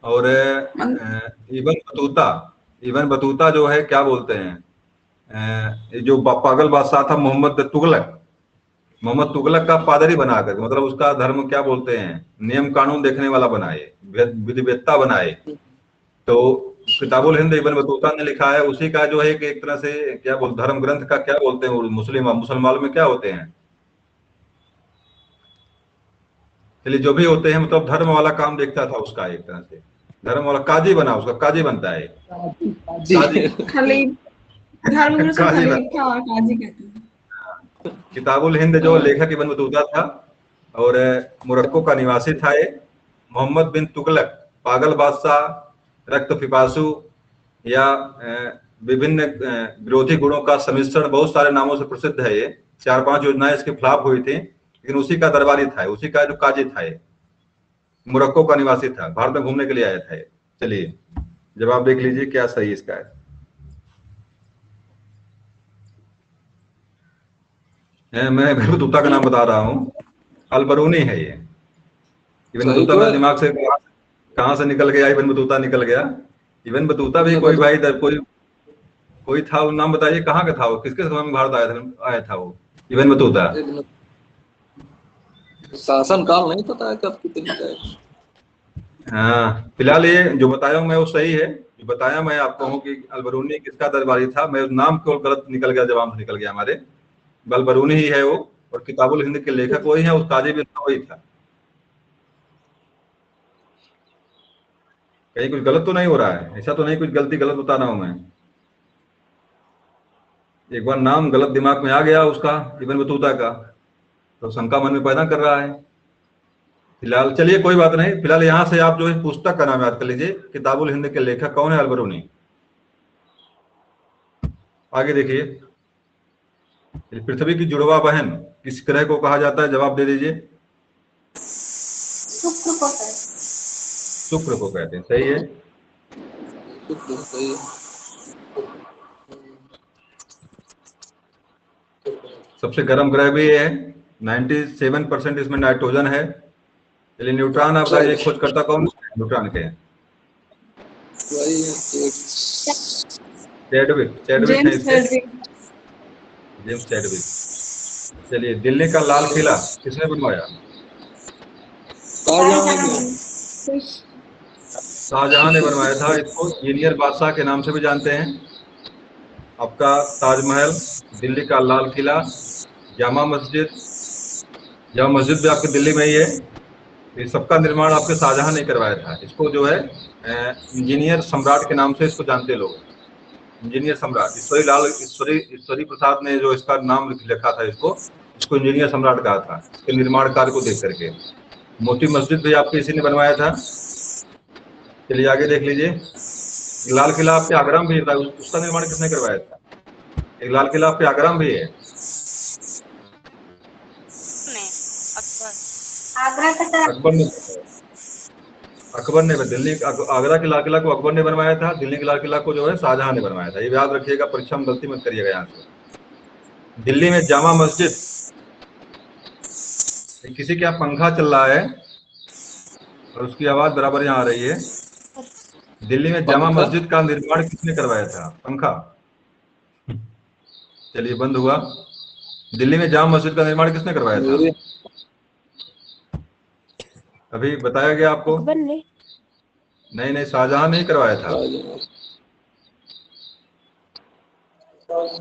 और इबन बतूता जो है, क्या बोलते हैं, जो पागल बादशाह था मोहम्मद तुगलक का पादरी बनाकर, मतलब उसका धर्म क्या बोलते हैं, नियम कानून देखने वाला बनाए, विधिवेत्ता बनाए। तो किताबुल हिंद इब्न बतूता ने लिखा है, उसी का जो है कि एक तरह से क्या बोल, धर्म ग्रंथ का क्या बोलते हैं मुसलमानों में क्या होते हैं, चलिए जो भी होते हैं, मतलब धर्म वाला काम देखता था उसका, एक तरह से धर्म वाला काजी बना, उसका काजी बनता है, किताबुल हिंद जो लेखक इब्न बतूता था और मोरक्को का निवासी था ये। मोहम्मद बिन तुगलक, पागल बादशाह, रक्त पिपासु या विभिन्न विरोधी गुणों का सम्मिश्रण, बहुत सारे नामों से प्रसिद्ध है ये। 4-5 योजनाएं इसकी फ्लॉप हुई थी, लेकिन उसी का दरबारी था, उसी का जो काजी था ये, मोरक्को का निवासी था, भारत में घूमने के लिए आया था ये। चलिए जवाब देख लीजिए क्या सही इसका है। मैं इब्न बतूता का नाम बता रहा हूँ, अल-बरूनी है ये। इब्न बतूता मेरे दिमाग से कहां से निकल गया, इब्न बतूता निकल गया। इब्न बतूता भी कोई भाई कोई था, वो नाम बताइए कहाँ का था वो, किसके समय में भारत आया था वो इब्न बतूता? शासन काल नहीं पता है कब कितनी का। हाँ, फिलहाल ये जो बताया हूँ मैं वो सही है, जो बताया मैं आपको हूँ कि अल-बरूनी किसका दरबारी था। मैं नाम केवल गलत निकल गया, जवाब निकल गया हमारे, अल-बरूनी ही है वो, और किताबुल हिंद के लेखक वही है, उस काजी भी वही था। कहीं कुछ गलत तो नहीं हो रहा है? ऐसा तो नहीं कुछ गलती गलत बता रहा हूं मैं? एक बार नाम गलत दिमाग में आ गया उसका, इब्न बतूता का, तो शंका मन में पैदा कर रहा है। फिलहाल चलिए कोई बात नहीं, फिलहाल यहाँ से आप जो है पुस्तक का नाम याद कर लीजिए, किताबुल हिंद के लेखक कौन है? अल-बरूनी। आगे देखिए, पृथ्वी की जुड़वा बहन किस ग्रह को कहा जाता है? जवाब दे दीजिए। शुक्र को कहते हैं, सही है। सबसे गर्म ग्रह भी है, 97% इसमें नाइट्रोजन है। चलिए न्यूट्रॉन आप बताइए, खोजकर्ता कौन न्यूट्रॉन के? James Chadwick. चलिए दिल्ली का लाल किला किसने बनवाया? शाहजहां ने बनवाया था। इसको इंजीनियर बादशाह के नाम से भी जानते हैं। आपका ताजमहल, दिल्ली का लाल किला, जामा मस्जिद भी आपके दिल्ली में ही है। ये सबका निर्माण आपके शाहजहां ने करवाया था। इसको जो है इंजीनियर सम्राट के नाम से इसको जानते लोग, इंजीनियर सम्राट। ईश्वरी प्रसाद ने जो इसका नाम लिखा था, इसको इंजीनियर सम्राट कहा था, इसके निर्माण कार्य को देख करके। मोती मस्जिद भी आपके इसी ने बनवाया था। चलिए आगे देख लीजिए, लाल किला आपके आगरा में भी था, उसका निर्माण किसने करवाया था? एक लाल किला आपके आगरा में भी है। अकबर ने दिल्ली आगरा के लाल किला को अकबर ने बनवाया था, दिल्ली के लाल किला को जो है शाहजहां ने बनवाया था। ये याद रखिएगा, परीक्षा में गलती मत करिएगा यहाँ से। दिल्ली में जामा मस्जिद, किसी के यहाँ पंखा चल रहा है और उसकी आवाज बराबर यहाँ आ रही है। दिल्ली में जामा मस्जिद का निर्माण किसने करवाया था? पंखा। चलिए बंद हुआ। दिल्ली में जामा मस्जिद का निर्माण किसने करवाया था? अभी बताया गया आपको। नहीं, शाहजहां ने करवाया था।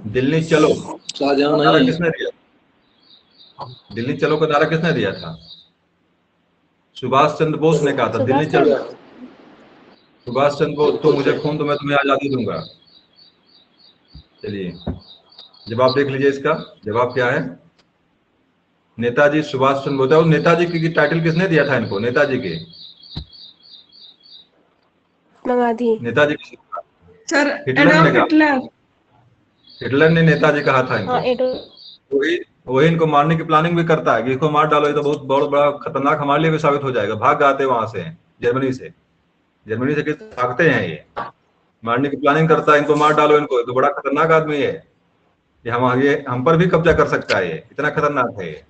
दिल्ली चलो शाहजहां किसने दिया? दिल्ली चलो का नारा किसने दिया था? सुभाष चंद्र बोस ने कहा था दिल्ली चलो। सुभाष चंद्र बोस, तो मुझे खून दो मैं तुम्हें आजादी दूंगा। चलिए जवाब देख लीजिए, इसका जवाब क्या है? नेताजी सुभाष चंद्र बोस। नेताजी की टाइटल किसने दिया था इनको? नेताजी के नेताजी सर हिटलर ने नेताजी कहा था इनको। वही इनको मारने की प्लानिंग भी करता है कि इसको मार डालो, ये तो बहुत बड़ा खतरनाक हमारे लिए भी साबित हो जाएगा। भाग जाते हैं वहां से, जर्मनी से भागते हैं। ये मारने की प्लानिंग करता है, इनको मार डालो, इनको तो बड़ा खतरनाक आदमी है, ये हम पर भी कब्जा कर सकता है, ये इतना खतरनाक है ये।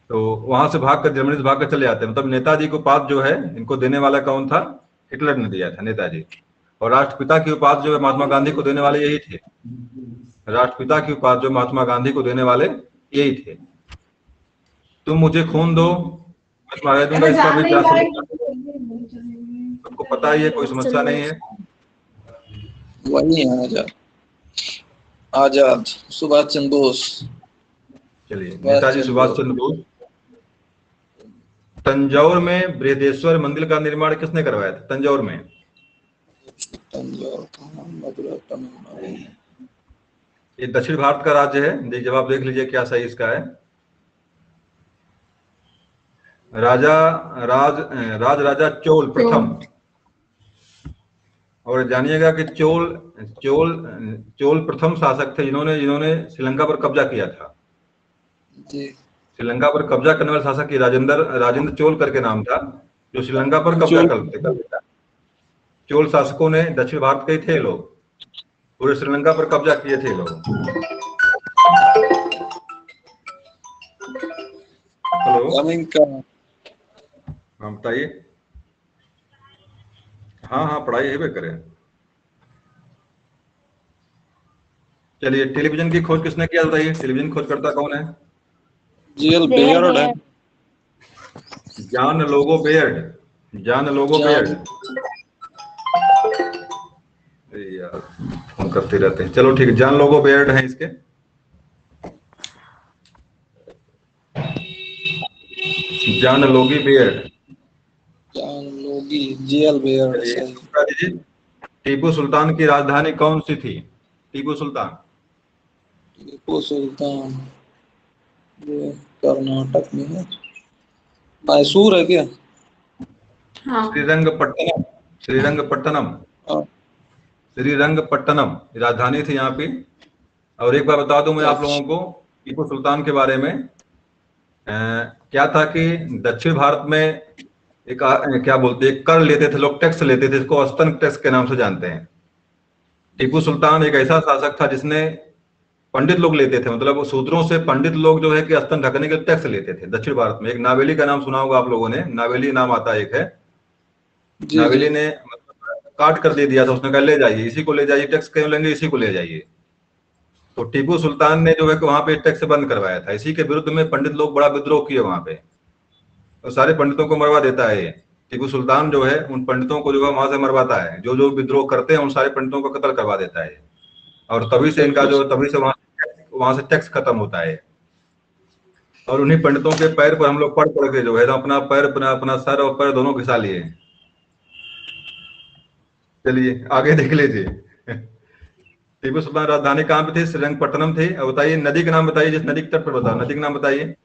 तो वहां से भागकर, जर्मनी से भागकर चले जाते हैं। मतलब नेताजी को उपाधि जो है इनको देने वाला कौन था? हिटलर ने दिया था, नेताजी। और राष्ट्रपिता की उपाधि जो है महात्मा गांधी को देने वाले यही थे। राष्ट्रपिता की उपाधि जो महात्मा गांधी को देने वाले यही थे। तुम मुझे खून दो मैं तुम्हारे दूंगा, इसका भी क्या सबको पता ही है, कोई समस्या नहीं है। वही है आजाद, आजाद सुभाष चंद्र बोस। चलिए, नेताजी सुभाष चंद्र बोस। तंजौर में बृहदेश्वर मंदिर का निर्माण किसने करवाया था? तंजौर में। तंजौर का मदुरा तमिलनाडु। ये दक्षिण भारत का राज्य है। जवाब देख लीजिए क्या सही इसका है। राजा चोल प्रथम। और जानिएगा कि चोल प्रथम शासक थे जिन्होंने श्रीलंका पर कब्जा किया था। जी। श्रीलंका पर कब्जा करने वाले शासक की राजेंद्र चोल करके नाम था, जो श्रीलंका पर कब्जा करते थे। चोल शासकों ने दक्षिण भारत के थे लोग, पूरे श्रीलंका पर कब्जा किए थे लोग। हेलो, हाँ बताइए। हाँ पढ़ाई है करें। चलिए, टेलीविजन की खोज किसने किया बताइए? टेलीविजन खोज करता कौन है? जीएल बेयर्ड है। जॉन लोगो बेयर्ड। यार फोन करते रहते हैं। चलो ठीक है, जॉन लोगो बेयर्ड है इसके। John Logie Baird. GL Baird. Tipu Sultan की राजधानी कौन सी थी? टीपू सुल्तान ये कर्नाटक में है। मैसूर है क्या? हाँ। श्रीरंगपट्टनम राजधानी थी यहाँ की। और एक बार बता दूं मैं आप लोगों को टीपू सुल्तान के बारे में। क्या था कि दक्षिण भारत में एक क्या बोलते हैं, कर लेते थे लोग, टैक्स लेते थे, इसको अस्तन टैक्स के नाम से जानते हैं। टीपू सुल्तान एक ऐसा शासक था जिसने पंडित लोग लेते थे, मतलब शूद्रों से पंडित लोग जो है कि अस्तन ढकने के टैक्स लेते थे दक्षिण भारत में। एक नावेली का नाम सुना होगा आप लोगों ने, नावेली नाम आता है एक है। नावेली ने काट कर दे दिया था, उसने कहा ले जाइए, इसी को ले जाइए, टैक्स क्यों लेंगे, इसी को ले जाइए। तो टीपू सुल्तान ने जो है कि वहां पे टैक्स बंद करवाया था। इसी के विरुद्ध में पंडित लोग बड़ा विद्रोह किए वहां पे, और सारे पंडितों को मरवा देता है। टीपू सुल्तान जो है उन पंडितों को जो है वहां से मरवाता है, जो जो विद्रोह करते हैं उन सारे पंडितों को कत्ल करवा देता है। और तभी से इनका जो वहां से टैक्स खत्म होता है। और उन्हीं पंडितों के पैर पर हम लोग पढ़ के जो है अपना पैर अपना सर और पैर दोनों घिसा लिए। चलिए आगे देख लीजिए। टीपू सुल्तान राजधानी कहाँ पे थी? श्रीरंगपट्टनम थी। अब बताइए नदी का नाम बताइए, जिस नदी के तट पर, बताओ नदी का नाम बताइए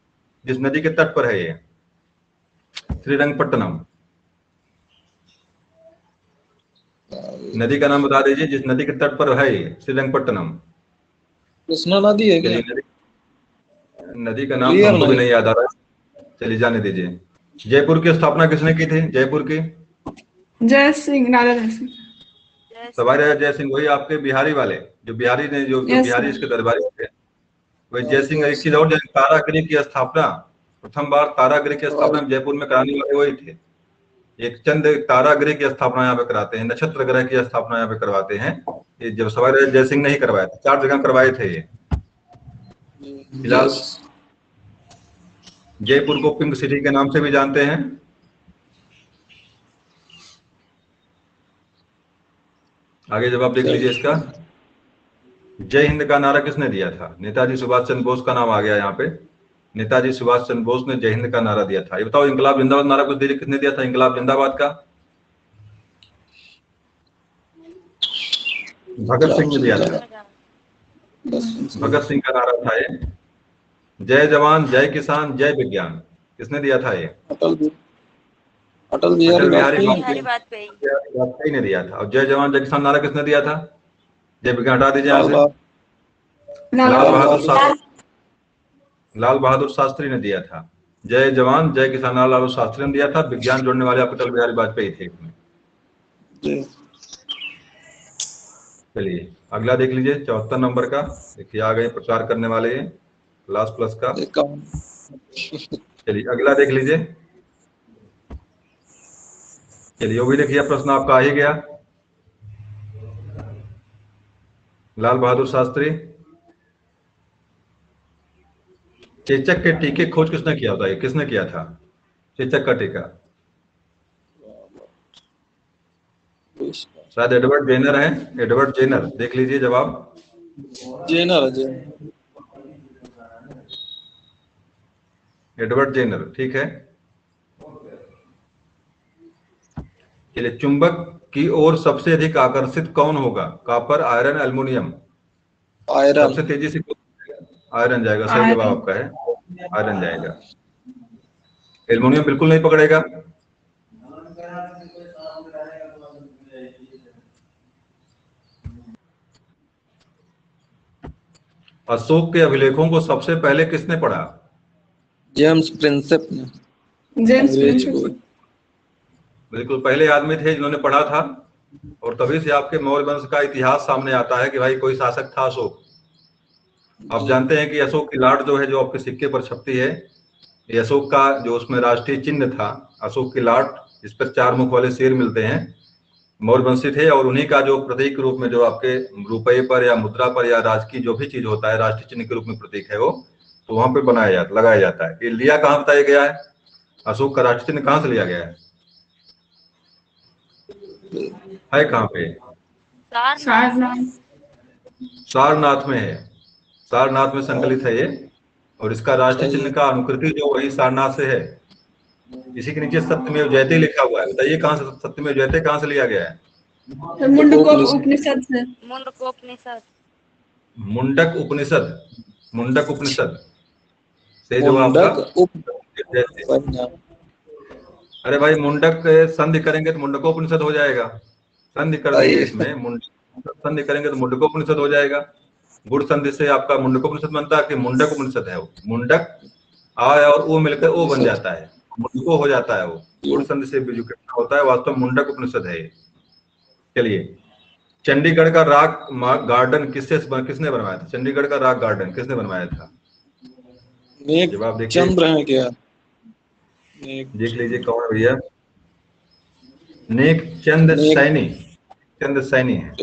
जिस नदी के तट पर है ये श्रीरंगपट्टनम। नदी का नाम बता दीजिए जिस नदी के तट पर है ये श्रीरंगपट्टनम। कृष्णा नदी है क्या? नदी का नाम हमको भी नहीं याद आ रहा। चलिए जाने दीजिए। जयपुर की स्थापना किसने की थी? जयपुर की जय सिंह, राजा जय सिंह। सवाई राजा जय सिंह, वही आपके बिहारी वाले, जो बिहारी ने जो बिहारी इसके दरबारी थे, वही जय सिंह। एक चीज और, तारागृह की स्थापना प्रथम बार तारागृह की स्थापना जयपुर में कराने वाले वही थे। एक चंद तारागृह की स्थापना यहाँ पे कराते हैं, नक्षत्र ग्रह की स्थापना यहाँ पे करवाते हैं। ये जब सवाई राजा जय सिंह नहीं करवाया था, 4 जगह करवाए थे ये। फिलहाल जयपुर को पिंक सिटी के नाम से भी जानते हैं। आगे जवाब देख लीजिए इसका। जय हिंद का नारा किसने दिया था? नेताजी सुभाष चंद्र बोस का नाम आ गया यहाँ पे। नेताजी सुभाष चंद्र बोस ने जय हिंद का नारा दिया था। ये बताओ इंकलाब जिंदाबाद नारा किसने दिया था? इंकलाब जिंदाबाद का भगत सिंह ने दिया था। भगत सिंह का नारा था ये। जय जवान जय किसान जय विज्ञान किसने दिया था? ये अटल बिहारी वाजपेयी ने दिया था। और जय जवान जय किसान नारा किसने दिया था? जय विज्ञान हटा दीजिए यहाँ से। लाल बहादुर शास्त्री ने दिया था। जय जवान जय किसान लाल बहादुर शास्त्री ने दिया था। विज्ञान जोड़ने वाले अटल बिहारी वाजपेयी थे इसमें। चलिए अगला देख लीजिए 74 नंबर का। देखिए आ गए प्रचार करने वाले क्लास प्लस का। चलिए अगला देख लीजिए। चलिए वो भी देखिए, प्रश्न आपका आ ही गया। लाल बहादुर शास्त्री। चेचक के टीके खोज किसने किया? बताइए किसने किया था चेचक का टीका? शायद एडवर्ड जेनर है, एडवर्ड जेनर, देख लीजिए जवाब। जेनर एडवर्ड जेनर, ठीक है। चलिए, चुंबक की ओर सबसे अधिक आकर्षित कौन होगा? Copper, iron, aluminium? आयरन। सबसे तेजी से आयरन जाएगा, सही जवाब आपका है, आयरन जाएगा। एल्युमिनियम बिल्कुल नहीं पकड़ेगा। अशोक के अभिलेखों को सबसे पहले किसने पढ़ा? जेम्स प्रिंसेप ने। जेम्स प्रिंसेप बिल्कुल पहले आदमी थे जिन्होंने पढ़ा था, और तभी से आपके मौर्य वंश का इतिहास सामने आता है कि भाई कोई शासक था अशोक। आप जानते हैं कि अशोक की लाट जो है, जो आपके सिक्के पर छपती है, ये अशोक का जो उसमें राष्ट्रीय चिन्ह था, अशोक की लाट, इस पर 4 मुख वाले शेर मिलते हैं, मौर्य वंशी थे, और उन्हीं का जो प्रतीक के रूप में जो आपके रुपये पर या मुद्रा पर या राजकीय जो भी चीज होता है, राष्ट्रीय चिन्ह के रूप में प्रतीक है वो, तो वहां पे लगाया जाता है। ये लिया कहाँ बताया गया है? अशोक का राष्ट्रीय चिन्ह कहाँ से लिया गया है कहाँ पे? सारनाथ में है, सारनाथ में संकलित है ये, और इसका राष्ट्रीय चिन्ह का अनुकृति जो वही सारनाथ से है। इसी के नीचे सत्यमेव जयते लिखा हुआ है। बताइए कहाँ से सत्यमेव जयते कहाँ से लिया गया है? मुंडकोपनिषद से। मुंडक उपनिषद, मुंडक उपनिषद से जो आपका, अरे भाई मुंडक संधि करेंगे तो मुंडकोपनिषद हो जाएगा, संधि कर देंगे इसमें, मुंडक संधि करेंगे तो मुंडकोपनिषद हो जाएगा। गुड़ संधि से आपका मुंडकोपनिषद बनता है कि मुंडक उपनिषद है वो। मुंडक आ और ओ मिलकर ओ बन जाता है, मुंडको हो जाता है वो। गुड़ संधि से होता है, वास्तव मुंडक उपनिषद है। चलिए, चंडीगढ़ का रॉक गार्डन किसने बनवाया था? चंडीगढ़ का रॉक गार्डन किसने बनवाया था? जवाब देखिए, चंद्र है क्या? देख लीजिए कौन है भैया। नेक चंद सैनी, चंद सैनी है।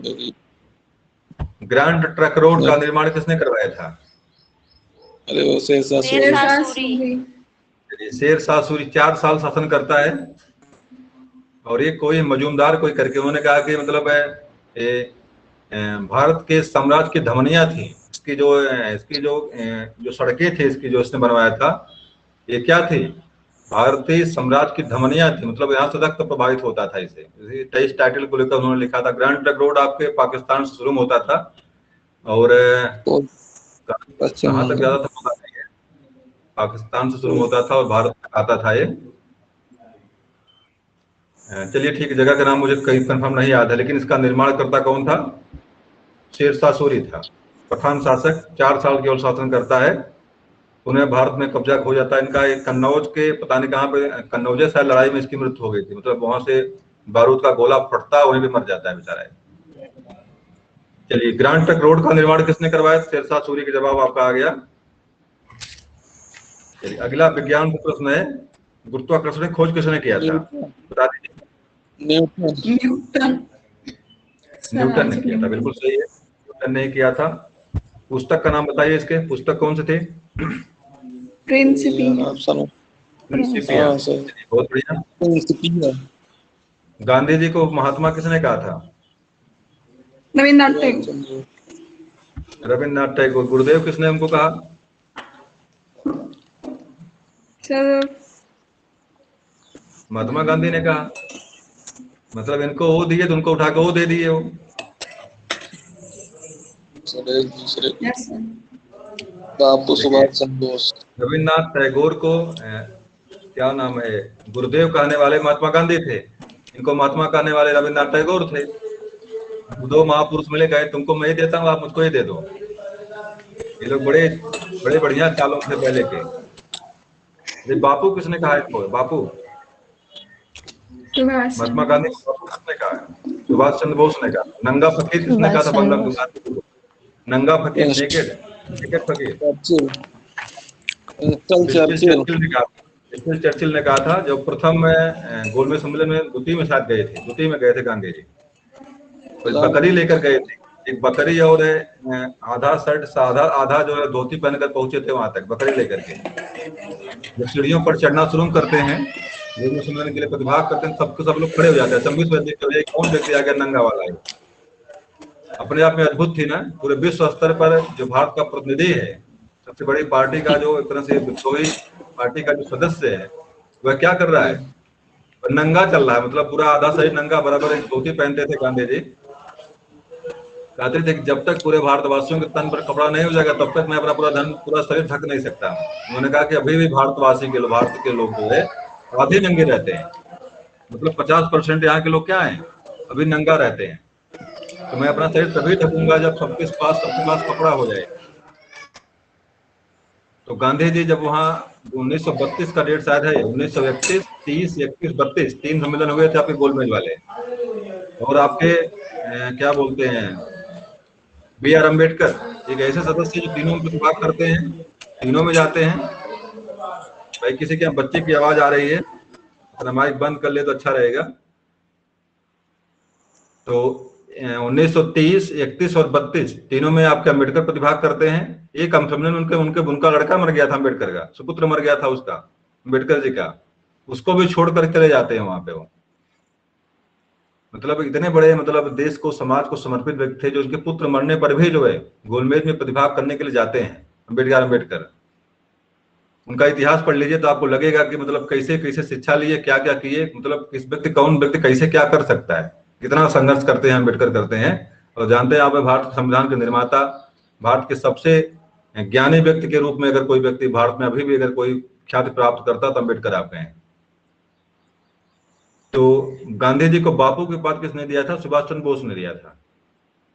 ग्रैंड ट्रक रोड का निर्माण किसने करवाया था? अरे वो शेरशाह सूरी 4 साल शासन करता है, और ये कोई मजूमदार कोई करके, उन्होंने कहा कि मतलब भारत के साम्राज्य की धमनियां थी, इसकी जो सड़कें थी, इसकी जो इसने बनवाया था, ये क्या थी? भारतीय साम्राज्य की धमनियां थी, मतलब यहाँ से रक्त प्रभावित होता था इसे। 23 टाइटल को लेकर उन्होंने लिखा था। ग्रैंड ट्रक रोड आपके पाकिस्तान से शुरू होता था, और कहाँ तक ज्यादा था पता नहीं है, पाकिस्तान से शुरू होता था और भारत तक आता था ये। चलिए ठीक है, जगह का नाम मुझे कहीं कंफर्म नहीं याद है, लेकिन इसका निर्माण करता कौन था? शेरशाह सूरी था। पठान शासक 4 साल केवल शासन करता है, उन्हें भारत में कब्जा हो जाता है इनका। एक कन्नौज के पता नहीं कहाँ पे, कन्नौजे शायद लड़ाई में इसकी मृत्यु हो गई थी, मतलब वहां से बारूद का गोला फटता है, वहीं पे मर जाता है बेचारा। चलिए, ग्रैंड ट्रक रोड का निर्माण किसने करवाया? शेरशाह सूरी का जवाब आपका आ गया। चलिए, अगला विज्ञान का प्रश्न है, गुरुत्वाकर्षण की खोज किसने किया था? बता दीजिए। न्यूटन ने किया था, बिल्कुल सही है, न्यूटन ने किया था। पुस्तक का नाम बताइए इसके, पुस्तक कौन से थे? प्रिंसिपिया। बहुत बढ़िया। गांधी जी को महात्मा किसने कहा था? रविन्द्रनाथ टैगोर। रविन्द्रनाथ टैगोर। गुरुदेव किसने उनको कहा? महात्मा गांधी ने कहा, मतलब इनको वो दिए तो उनको उठा के वो दे दिए वो। बापू सुभाष चंद्र बोस। रविन्द्रनाथ टैगोर को क्या नाम है, गुरुदेव कहने वाले महात्मा गांधी थे, इनको महात्मा कहने वाले रविन्द्रनाथ टैगोर थे। 2 महापुरुष मिले, गए तुमको मैं ये देता हूँ, आप मुझको ये दे दो। ये लोग बड़े बड़े बढ़िया चालों थे पहले के। बापू किसने कहा इसको? बापू महात्मा गांधी किसने कहा? सुभाष चंद्र बोस ने कहा। नंगा फकीर किसने कहा था? बंगला नंगा फकीर, नेकेड फकीर चर्चिल ने कहा था, जो प्रथम गोलमेज सम्मेलन में द्वितीय में साथ गए थे, द्वितीय में गए थे गांधी जी। तो बकरी लेकर गए थे, एक बकरी और आधा शर्ट आधा जो है धोती पहनकर पहुंचे थे वहां तक, बकरी लेकर के। जब सीढ़ियों पर चढ़ना शुरू करते हैं लोग मुसलमान के लिए प्रतिभाग करते हैं, सब लोग खड़े हो जाते हैं। 26 बजे कौन व्यक्ति आ गया नंगा वाला है, अपने आप में अद्भुत थी ना। पूरे विश्व स्तर पर जो भारत का प्रतिनिधि है, सबसे बड़ी पार्टी का जो एक तरह से विद्रोही पार्टी का जो सदस्य है, वह क्या कर रहा है, नंगा चल रहा है। मतलब पूरा आधा शरीर नंगा, बराबर एक धोती पहनते थे गांधी जी। कहते थे कि जब तक पूरे भारतवासियों के तन पर कपड़ा नहीं हो जाएगा तब तक मैं अपना पूरा शरीर ढक नहीं सकता। उन्होंने कहा कि अभी भी भारत के लोग जो है आधे नंगे रहते हैं। मतलब 50% यहाँ के लोग क्या हैं, अभी नंगा रहते हैं। तो मैं अपना शरीर तभी ढकूंगा जब सबके पास कपड़ा हो जाए। तो गांधी जी जब वहाँ 1932 का डेट शायद है, 1931, 30, 31, 32 3 सम्मेलन हुए थे आपके गोलमेज वाले। और आपके क्या बोलते हैं, B.R. अम्बेडकर एक ऐसे सदस्य जो तीनों में प्रतिभाग करते हैं, तीनों में जाते हैं। भाई किसी के बच्चे की आवाज आ रही है, अगर माइक बंद कर ले तो अच्छा रहेगा। तो 1930, 31 और 32 तीनों में आपके अम्बेडकर प्रतिभाग करते हैं। एक सम्मेलन उनका लड़का मर गया था, अम्बेडकर का सुपुत्र मर गया था उसका, अम्बेडकर जी का, उसको भी छोड़कर चले जाते हैं वहां पे वो। मतलब इतने बड़े, मतलब देश को, समाज को समर्पित व्यक्ति थे, जो उनके पुत्र मरने पर भी जो है गोलमेज में प्रतिभाग करने के लिए जाते हैं अम्बेडकर। उनका इतिहास पढ़ लीजिए तो आपको लगेगा कि मतलब कैसे कैसे शिक्षा लिए, क्या क्या किए, मतलब कौन व्यक्ति कैसे क्या कर सकता है, कितना संघर्ष करते हैं अम्बेडकर करते हैं। और जानते हैं आप, भारत संविधान के निर्माता, भारत के सबसे ज्ञानी व्यक्ति के रूप में अगर कोई व्यक्ति भारत में अभी भी अगर कोई ख्याति प्राप्त करता तो अम्बेडकर आप हैं। तो गांधी जी को बापू की उपाधि किसने दिया था? सुभाष चंद्र बोस ने दिया था।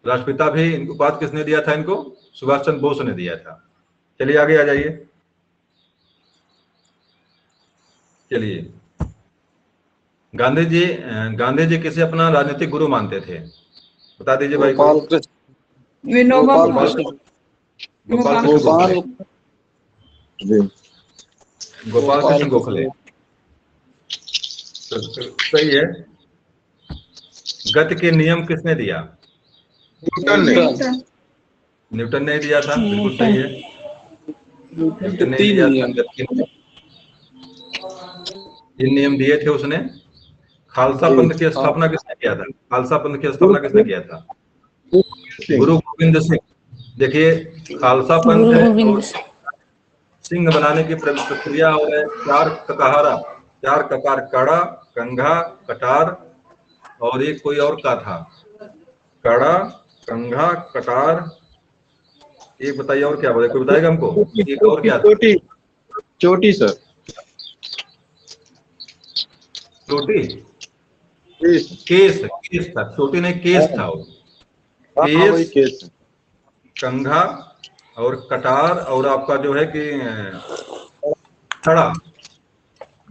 राष्ट्रपिता भी इनको उपाधि किसने दिया था? इनको सुभाष चंद्र बोस ने दिया था। चलिए आगे आ जाइए। चलिए, गांधी जी किसे अपना राजनीतिक गुरु मानते थे? बता दीजिए भाई। गोपाल कृष्ण गोखले। सही है। गति के नियम किसने दिया? न्यूटन ने दिया था, बिल्कुल सही है। न्यूटन ने दिया था। 3 नियम दिए थे उसने। खालसा पंथ की स्थापना किसने किया था? खालसा पंथ की स्थापना किसने किया था? गुरु गोविंद सिंह। देखिए, खालसा पंथ सिंह बनाने की प्रक्रिया और है 4 ककार, कड़ा, कंघा, कटार और एक कोई और का था, कड़ा, कंघा, कटार, एक बताइए और क्या बोले, कोई बताएगा हमको? एक और क्या? चोटी सर। चोटी? केस था। चोटी नहीं, केस था वो। केस, कंघा और कटार और आपका जो है कि छड़ा।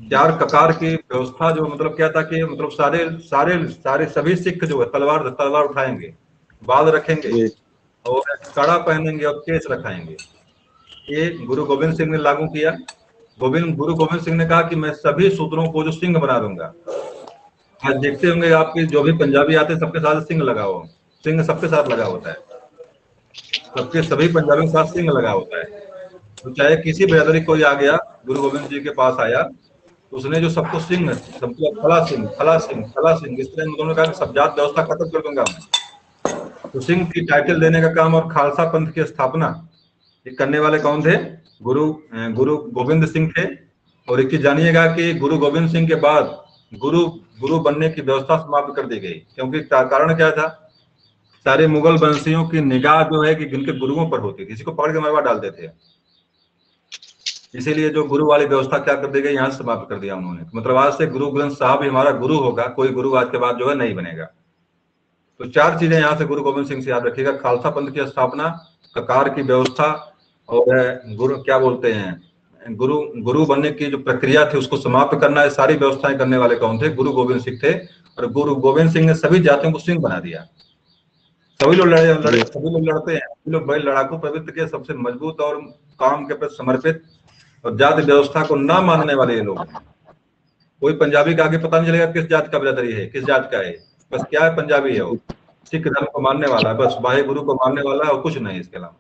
4 ककार की व्यवस्था जो मतलब क्या था कि मतलब सारे सभी सिख जो है तलवार उठाएंगे, बाल रखेंगे और कड़ा पहनेंगे और केस रखाएंगे। ये गुरु गोविंद सिंह ने लागू किया। गुरु गोविंद सिंह ने कहा कि मैं सभी शूद्रों को जो सिंह बना दूंगा। आज देखते होंगे आपके जो भी पंजाबी आते हैं सबके साथ सिंह लगा हुआ, सिंह सबके साथ लगा होता है, सभी पंजाबियों के साथ सिंह लगा होता है। तो चाहे किसी बिरादरी कोई आ गया, गुरु गोविंद जी के पास आया, उसने जो सबको सिंह, सबको फला सिंह इस तरह उन्होंने कहा कि सब जात व्यवस्था खत्म कर दूंगा मैं। तो सिंह की टाइटल देने का काम और खालसा पंथ की स्थापना ये करने वाले कौन थे? गुरु गोविंद सिंह थे। और एक चीज जानिएगा कि गुरु गोविंद सिंह के बाद गुरु बनने की व्यवस्था समाप्त कर दी गई। क्योंकि कारण क्या था? सारे मुगल वंशियों की निगाह जो है कि जिनके गुरुओं पर होती थी, इसी को पकड़ के मरवा डालते थे। इसीलिए जो गुरु वाली व्यवस्था क्या कर दी गई, यहाँ समाप्त कर दिया उन्होंने। मतलब आज से गुरु ग्रंथ साहब ही हमारा गुरु होगा, कोई गुरु आज के बाद जो है नहीं बनेगा। तो 4 चीजें यहाँ से गुरु गोविंद सिंह से याद रखिएगा। खालसा पंथ की स्थापना, ककार की व्यवस्था और गुरु क्या बोलते हैं, गुरु बनने की जो प्रक्रिया थी उसको समाप्त करना, है सारी व्यवस्थाएं करने वाले कौन थे? गुरु गोविंद सिंह थे। और गुरु गोविंद सिंह ने सभी जातियों को सिंह बना दिया। सभी लोग लड़ते हैं, सभी लोग बड़े लड़ाकू प्रवृत्ति के, सबसे मजबूत और काम के प्रति समर्पित और जाति व्यवस्था को ना मानने वाले ये लोग। कोई पंजाबी का आगे पता नहीं चलेगा किस जात का बिरादरी है, किस जात का है, बस क्या है, पंजाबी है वो, सिख धर्म को मानने वाला है, बस वाहे गुरु को मानने वाला है और कुछ नहीं इसके अलावा।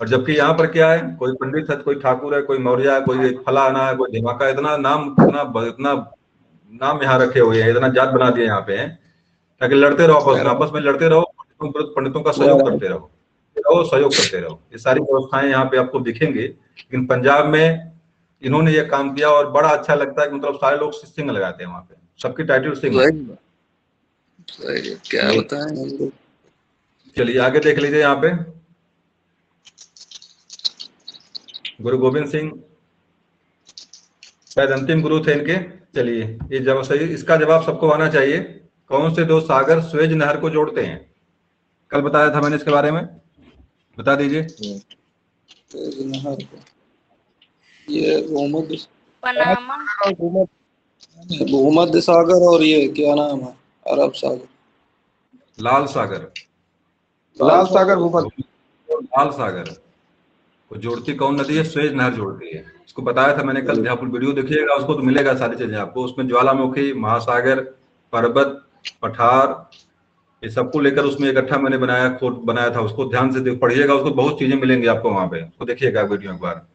और जबकि यहाँ पर क्या है, कोई पंडित है, कोई ठाकुर है, कोई मौर्य है, कोई फलाना है, कोई धिमाका, इतना नाम इतना नाम यहाँ रखे हुए हैं, इतना जात बना दिया यहाँ पे है, ताकि लड़ते रहो आपस में लड़ते रहो, पंडितों का सहयोग करते सहयोग करते रहो। ये सारी व्यवस्थाएं यहाँ पे आपको दिखेंगी। लेकिन पंजाब में इन्होंने ये काम किया और बड़ा अच्छा लगता है कि मतलब सारे लोग सिंह लगाते हैं वहाँ पे, सबकी टाइटल सिंह। क्या बताएं। चलिए आगे देख लीजिए यहाँ पे, गुरु गोविंद सिंह शायद अंतिम गुरु थे इनके। चलिए ये जवाब सही, इसका जवाब सबको आना चाहिए। कौन से दो सागर स्वेज नहर को जोड़ते हैं? कल बताया था मैंने इसके बारे में, बता दीजिए। ये भूमध्य सागर और ये क्या नाम है, अरब सागर, लाल सागर, लाल सागर, लाल सागर को जोड़ती कौन नदी है? स्वेज नहर जोड़ती है। इसको बताया था मैंने कल, आप वीडियो देखिएगा उसको तो मिलेगा सारी चीजें आपको उसमें। ज्वालामुखी, महासागर, पर्वत, पठार, ये सबको लेकर उसमें इकट्ठा मैंने बनाया था। उसको ध्यान से पढ़िएगा, उसको बहुत चीजें मिलेंगी आपको वहां पे, उसको देखिएगा वीडियो एक बार।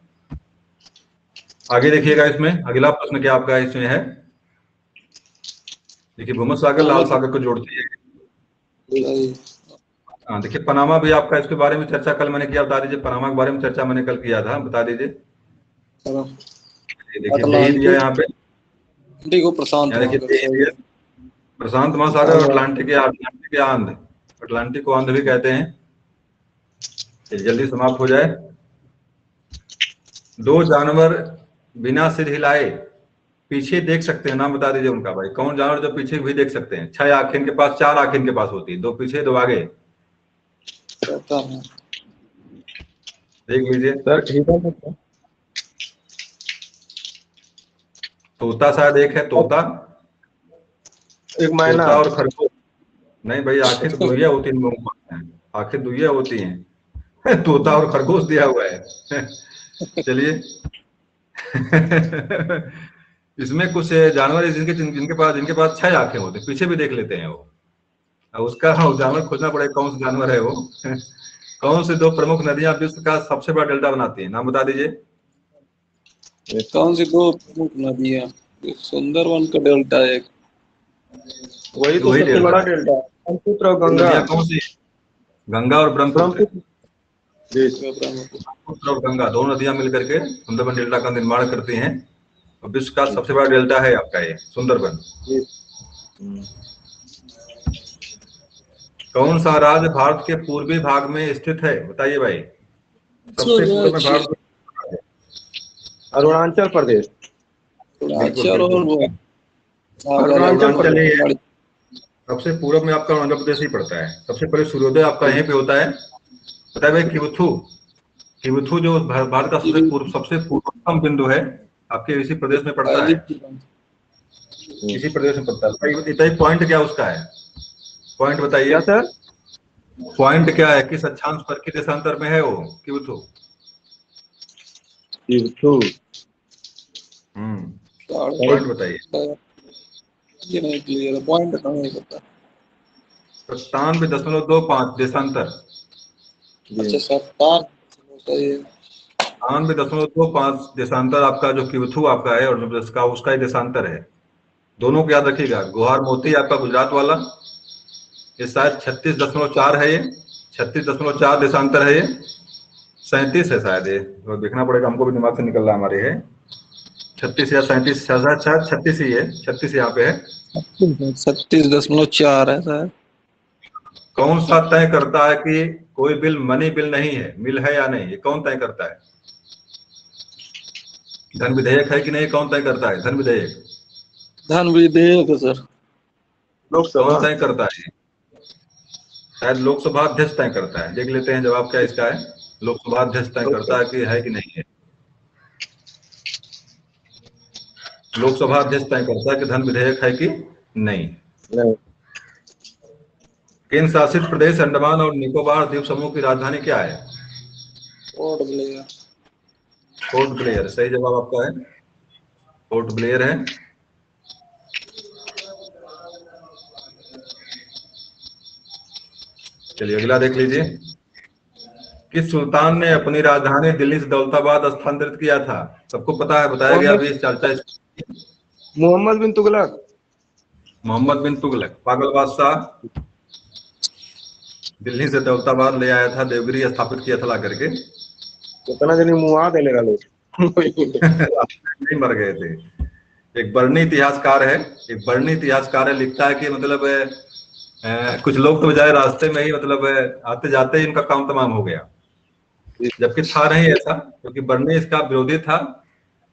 आगे देखिएगा, इसमें अगला प्रश्न क्या आपका इसमें है, देखिए भूमध्य सागर लाल सागर को जोड़ती है। हाँ देखिए, पनामा भी आपका, इसके बारे में चर्चा कल मैंने किया, बता दीजिए। पनामा के बारे में चर्चा मैंने कल किया था, बता दीजिए। देखिए दिया यहाँ पे, देखो प्रशांत महासागर और अटलांटिक या आंध्र, अटलांटिक को आंध्र भी कहते हैं। जल्दी समाप्त हो जाए। दो जानवर बिना सिर हिलाए पीछे देख सकते हैं, नाम बता दीजिए उनका भाई। कौन जानवर जो पीछे भी देख सकते हैं? 6 आंखें इनके पास, 4 आंखें इनके पास होती है, 2 पीछे 2 आगे। देख लीजिए सर, तोता शायद एक है, तोता, एक मैना और खरगोश। नहीं भाई, आंखें दुइया होती हैं, आंखें दुइया होती हैं। तोता और खरगोश दिया हुआ है। चलिए। इसमें कुछ जानवर जिनके पास 6 आंखें होती, पीछे भी देख लेते हैं वो। उसका जानवर खोजना पड़ेगा, कौन सा जानवर है वो। कौन से 2 प्रमुख नदियां विश्व का सबसे बड़ा डेल्टा बनाती हैं? नाम बता दीजिए। कौन सी 2 प्रमुख नदियां? सुंदरवन का डेल्टा एक, वही तो सबसे बड़ा डेल्टा है। ब्रह्मपुत्र और गंगा। कौन सी? गंगा और ब्रह्मपुत्र। ब्रह्मपुत्र और गंगा दोनों नदियां मिलकर के सुंदरबन डेल्टा का निर्माण करती हैं, और विश्व का सबसे बड़ा डेल्टा है आपका ये सुंदरबन। कौन सा राज्य भारत के पूर्वी भाग में स्थित है? बताइए भाई, सबसे पूर्व में भारत। अरुणाचल प्रदेश। सबसे पूर्व में आपका अरुणाचल प्रदेश ही पड़ता है। सबसे पहले सूर्योदय आपका यहीं पे होता है। बताइए भाई, किवुथु जो भारत का सबसे पूर्वतम बिंदु है, आपके इसी प्रदेश में पड़ता है, इसी प्रदेश में पड़ता है। बताइए पॉइंट क्या उसका है, पॉइंट बताइए सर। पॉइंट क्या है, किस अक्षांश पर, किस देशांतर में है वो किवुथु? पॉइंट बताइए। ये नहीं क्लियर है, पॉइंट नहीं पता। 97.25 देशांतर। अच्छा 97.25 देशांतर आपका जो किवुथु आपका है, और उसका ही देशांतर है। दोनों को याद रखिएगा। गुहार मोती आपका गुजरात वाला, ये शायद 36.4 है, ये 36.4 देशांतर है, ये 37 है शायद, ये तो देखना पड़ेगा, हमको भी दिमाग से निकल रहा हमारे है 36 या 37, शायद 36 ही है, 36 यहाँ पे है, 36.4 है सर। कौन सा तय करता है कि कोई बिल मनी बिल नहीं है, मिल है या नहीं? ये कौन तय करता है? धन विधेयक है कि नहीं, कौन तय करता है? धन विधेयक, धन विधेयक सर, कौन तय करता है? शायद लोकसभा अध्यक्ष तय करता है। देख लेते हैं जवाब क्या इसका है। लोकसभा अध्यक्ष तय करता है कि नहीं है। लोकसभा अध्यक्ष तय करता है कि धन विधेयक है कि नहीं। केंद्र शासित प्रदेश अंडमान और निकोबार द्वीप समूह की राजधानी क्या है? Port Blair. पोर्ट ब्लेयर सही जवाब आपका है, पोर्ट ब्लेयर है। चलिए अगला देख लीजिए। किस सुल्तान ने अपनी राजधानी दिल्ली से दौलताबाद स्थानांतरित किया था? सबको पता है, बताया गया अभी चर्चा। मोहम्मद बिन तुगलक। मोहम्मद बिन तुगलक, पागल बादशाह दिल्ली से दौलताबाद ले आया था, देवगिरी स्थापित किया था ला करके। कितना जनी मुआ दे लेगा लोग नहीं मर गए थे। एक बर्नी इतिहासकार है, लिखता है कि मतलब कुछ लोग तो बजाय रास्ते में ही मतलब आते जाते ही इनका काम तमाम हो गया, जबकि था नहीं ऐसा, क्योंकि बर्नी इसका विरोधी था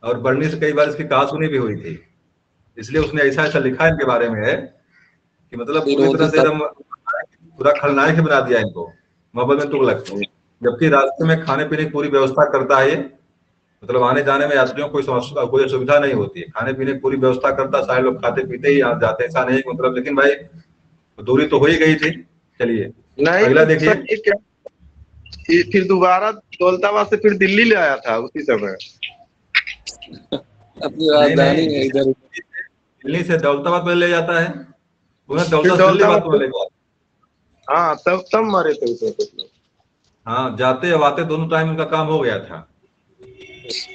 और बर्नी से कई बार इसकी कहासुनी भी हुई थी। इसलिए उसने ऐसा लिखा इनके बारे में है कि मतलब पूरी तरह से एकदम पूरा खलनायक ही बना दिया इनको, मोहम्मद बिन तुगलक। जबकि रास्ते में खाने पीने की पूरी व्यवस्था करता है, मतलब आने जाने में यात्रियों को कोई सुविधा नहीं होती है, खाने पीने की पूरी व्यवस्था करता, सारे लोग खाते पीते ही यहाँ जाते, ऐसा नहीं मतलब। लेकिन भाई दूरी तो हो ही गई थी। चलिए अगला देखिए। फिर दोबारा दौलताबाद से फिर दिल्ली ले आया था उसी समय अपनी राजधानी है इधर। दिल्ली से दौलताबाद में ले जाता है, उन्हें दौलताबाद में ले जाता है। हाँ तब मारे थे उसमें कुछ लोग। हाँ, जाते और आते दोनों टाइम उनका काम हो गया था।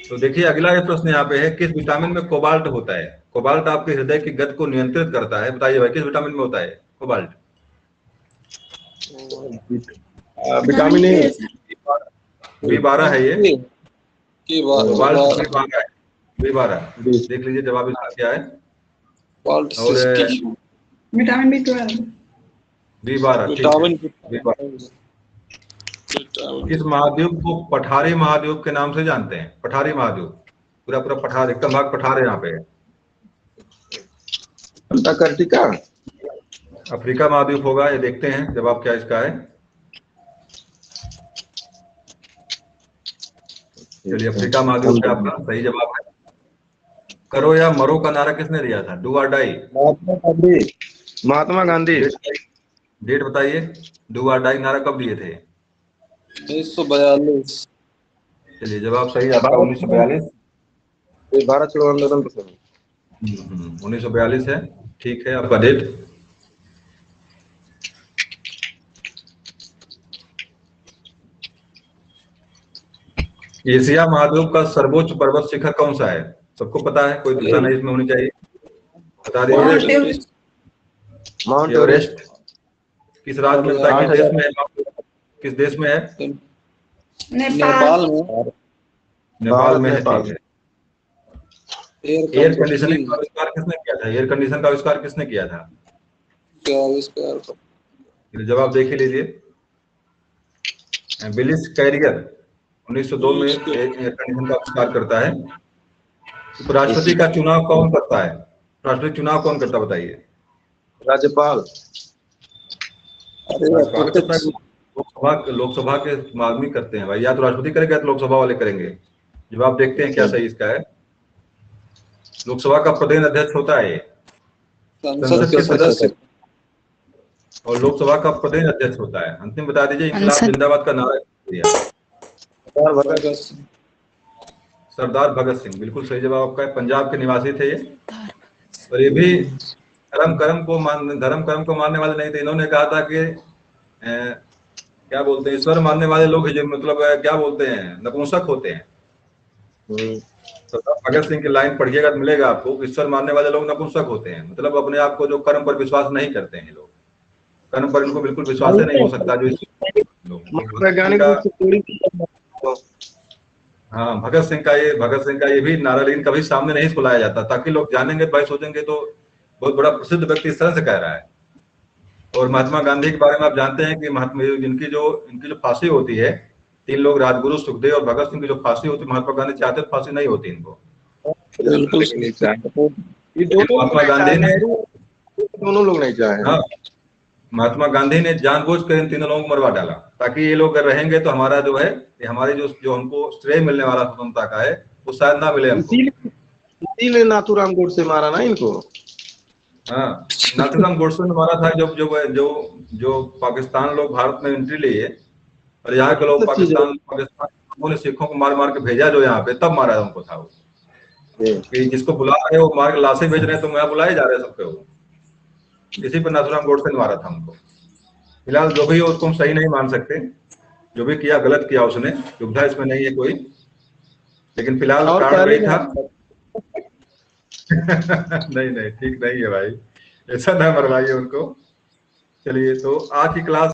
तो देखिए अगला ये प्रश्न यहाँ पे है, किस विटामिन में कोबाल्ट होता है? कोबाल्ट आपके हृदय की गति को नियंत्रित करता है, बताइए भाई किस विटामिन में होता है कोबाल्ट? विटामिन ए, B12 है ये, कोबाल्ट B12। देख लीजिए जवाब इसका क्या है। और विटामिन B12। B12 किस महाद्वीप को पठारी महाद्वीप के नाम से जानते हैं? पठारी महाद्वीप, पूरा पठार, एकदम भाग पठार है यहाँ पे। अंटार्कटिका, अफ्रीका महाद्वीप होगा, ये देखते हैं जवाब क्या इसका है। चलिए अफ्रीका महाद्वीप का आपका सही जवाब है। करो या मरो का नारा किसने दिया था? डू और डाई। महात्मा गांधी। डेट बताइए, डू और डाई नारा कब दिए थे? 1942। चलिए जवाब सही है आपका, 1942। भारत छोड़ो आंदोलन 1942 है, ठीक है आपका डेट। एशिया महाद्वीप का सर्वोच्च पर्वत शिखर कौन सा है? सबको पता है, कोई दूसरा नहीं इसमें होनी चाहिए, बता दीजिए। Mount Everest. किस राज्य में, बताइए किस देश में है? किस देश में है? नेपाल में। नेपाल में है, ठीक है। एयर कंडीशनिंग का आविष्कार किसने किया था? एयर कंडीशन का आविष्कार किसने किया था? जवाब देख लीजिए, विलिस कैरियर 1902 में एयर कंडीशन का आविष्कार करता है। उपराष्ट्रपति का चुनाव कौन करता है? राष्ट्रपति चुनाव कौन करता, बताइए। राज्यपाल। लोकसभा के आदमी करते हैं भाई, या तो राष्ट्रपति करेगा तो लोकसभा वाले करेंगे। जवाब देखते हैं क्या सही इसका है। लोकसभा का प्रदेश अध्यक्ष होता है संसद के सदस्य, और लोकसभा का प्रदेश अध्यक्ष होता है। अंतिम बता दीजिए, इंकलाब जिंदाबाद का नारा दिया? सरदार भगत सिंह, बिल्कुल सही जवाब आपका है। पंजाब के निवासी थे ये, और ये भी धर्म कर्म को मानने वाले नहीं थे। इन्होंने कहा था कि क्या बोलते हैं, ईश्वर मानने वाले लोग जो मतलब क्या बोलते हैं, नपुंसक होते हैं। सरदार भगत सिंह की लाइन पढ़िएगा तो मिलेगा आपको, ईश्वर मानने वाले लोग नपुंसक होते हैं, मतलब अपने आप को जो कर्म पर विश्वास नहीं करते हैं लोग, कर्म पर इनको बिल्कुल विश्वास नहीं हो सकता। जो हाँ, भगत सिंह का ये भी नारा लेकिन कभी सामने नहीं सुनाया जाता, ताकि लोग जानेंगे, भाई सोचेंगे तो बहुत बड़ा प्रसिद्ध व्यक्ति इस तरह से कह रहा है। और महात्मा गांधी के बारे में आप जानते हैं कि इनकी जो फांसी होती है, 3 लोग, राजगुरु, सुखदेव और भगत सिंह की जो फांसी होती है, महात्मा गांधी चाहते फांसी नहीं होती इनको। महात्मा गांधी ने, दोनों लोग नहीं चाहे। हाँ, महात्मा गांधी ने जानबूझकर इन 3 लोगों को मरवा डाला, ताकि ये लोग रहेंगे तो हमारा जो है, हमारी जो हमको श्रेय मिलने वाला स्वतंत्रता का है वो शायद ना मिले हमको। इसीलिए नाथूराम गोडसे मारा ना इनको। हाँ, नाथूराम गोडसे ने मारा था जो पाकिस्तान लोग भारत में एंट्री लिए, और यहाँ के लोग पाकिस्तान ने सिखों को मार के भेजा जो यहाँ पे, तब मारा उनको था वो, कि जिसको बुला रहे हो मार के लाशें भेज रहे हैं, तो यहाँ बुलाए जा रहे हैं सबके, वो इसी पर नाथूराम गोडसे ने मारा था उनको। फिलहाल जो भी हो उसको हम सही नहीं मान सकते, जो भी किया गलत किया उसने, दुविधा इसमें नहीं है कोई, लेकिन फिलहाल और कारण पहले वही था। नहीं नहीं ठीक नहीं है भाई, ऐसा ना मरवाइए उनको। चलिए तो आज की क्लास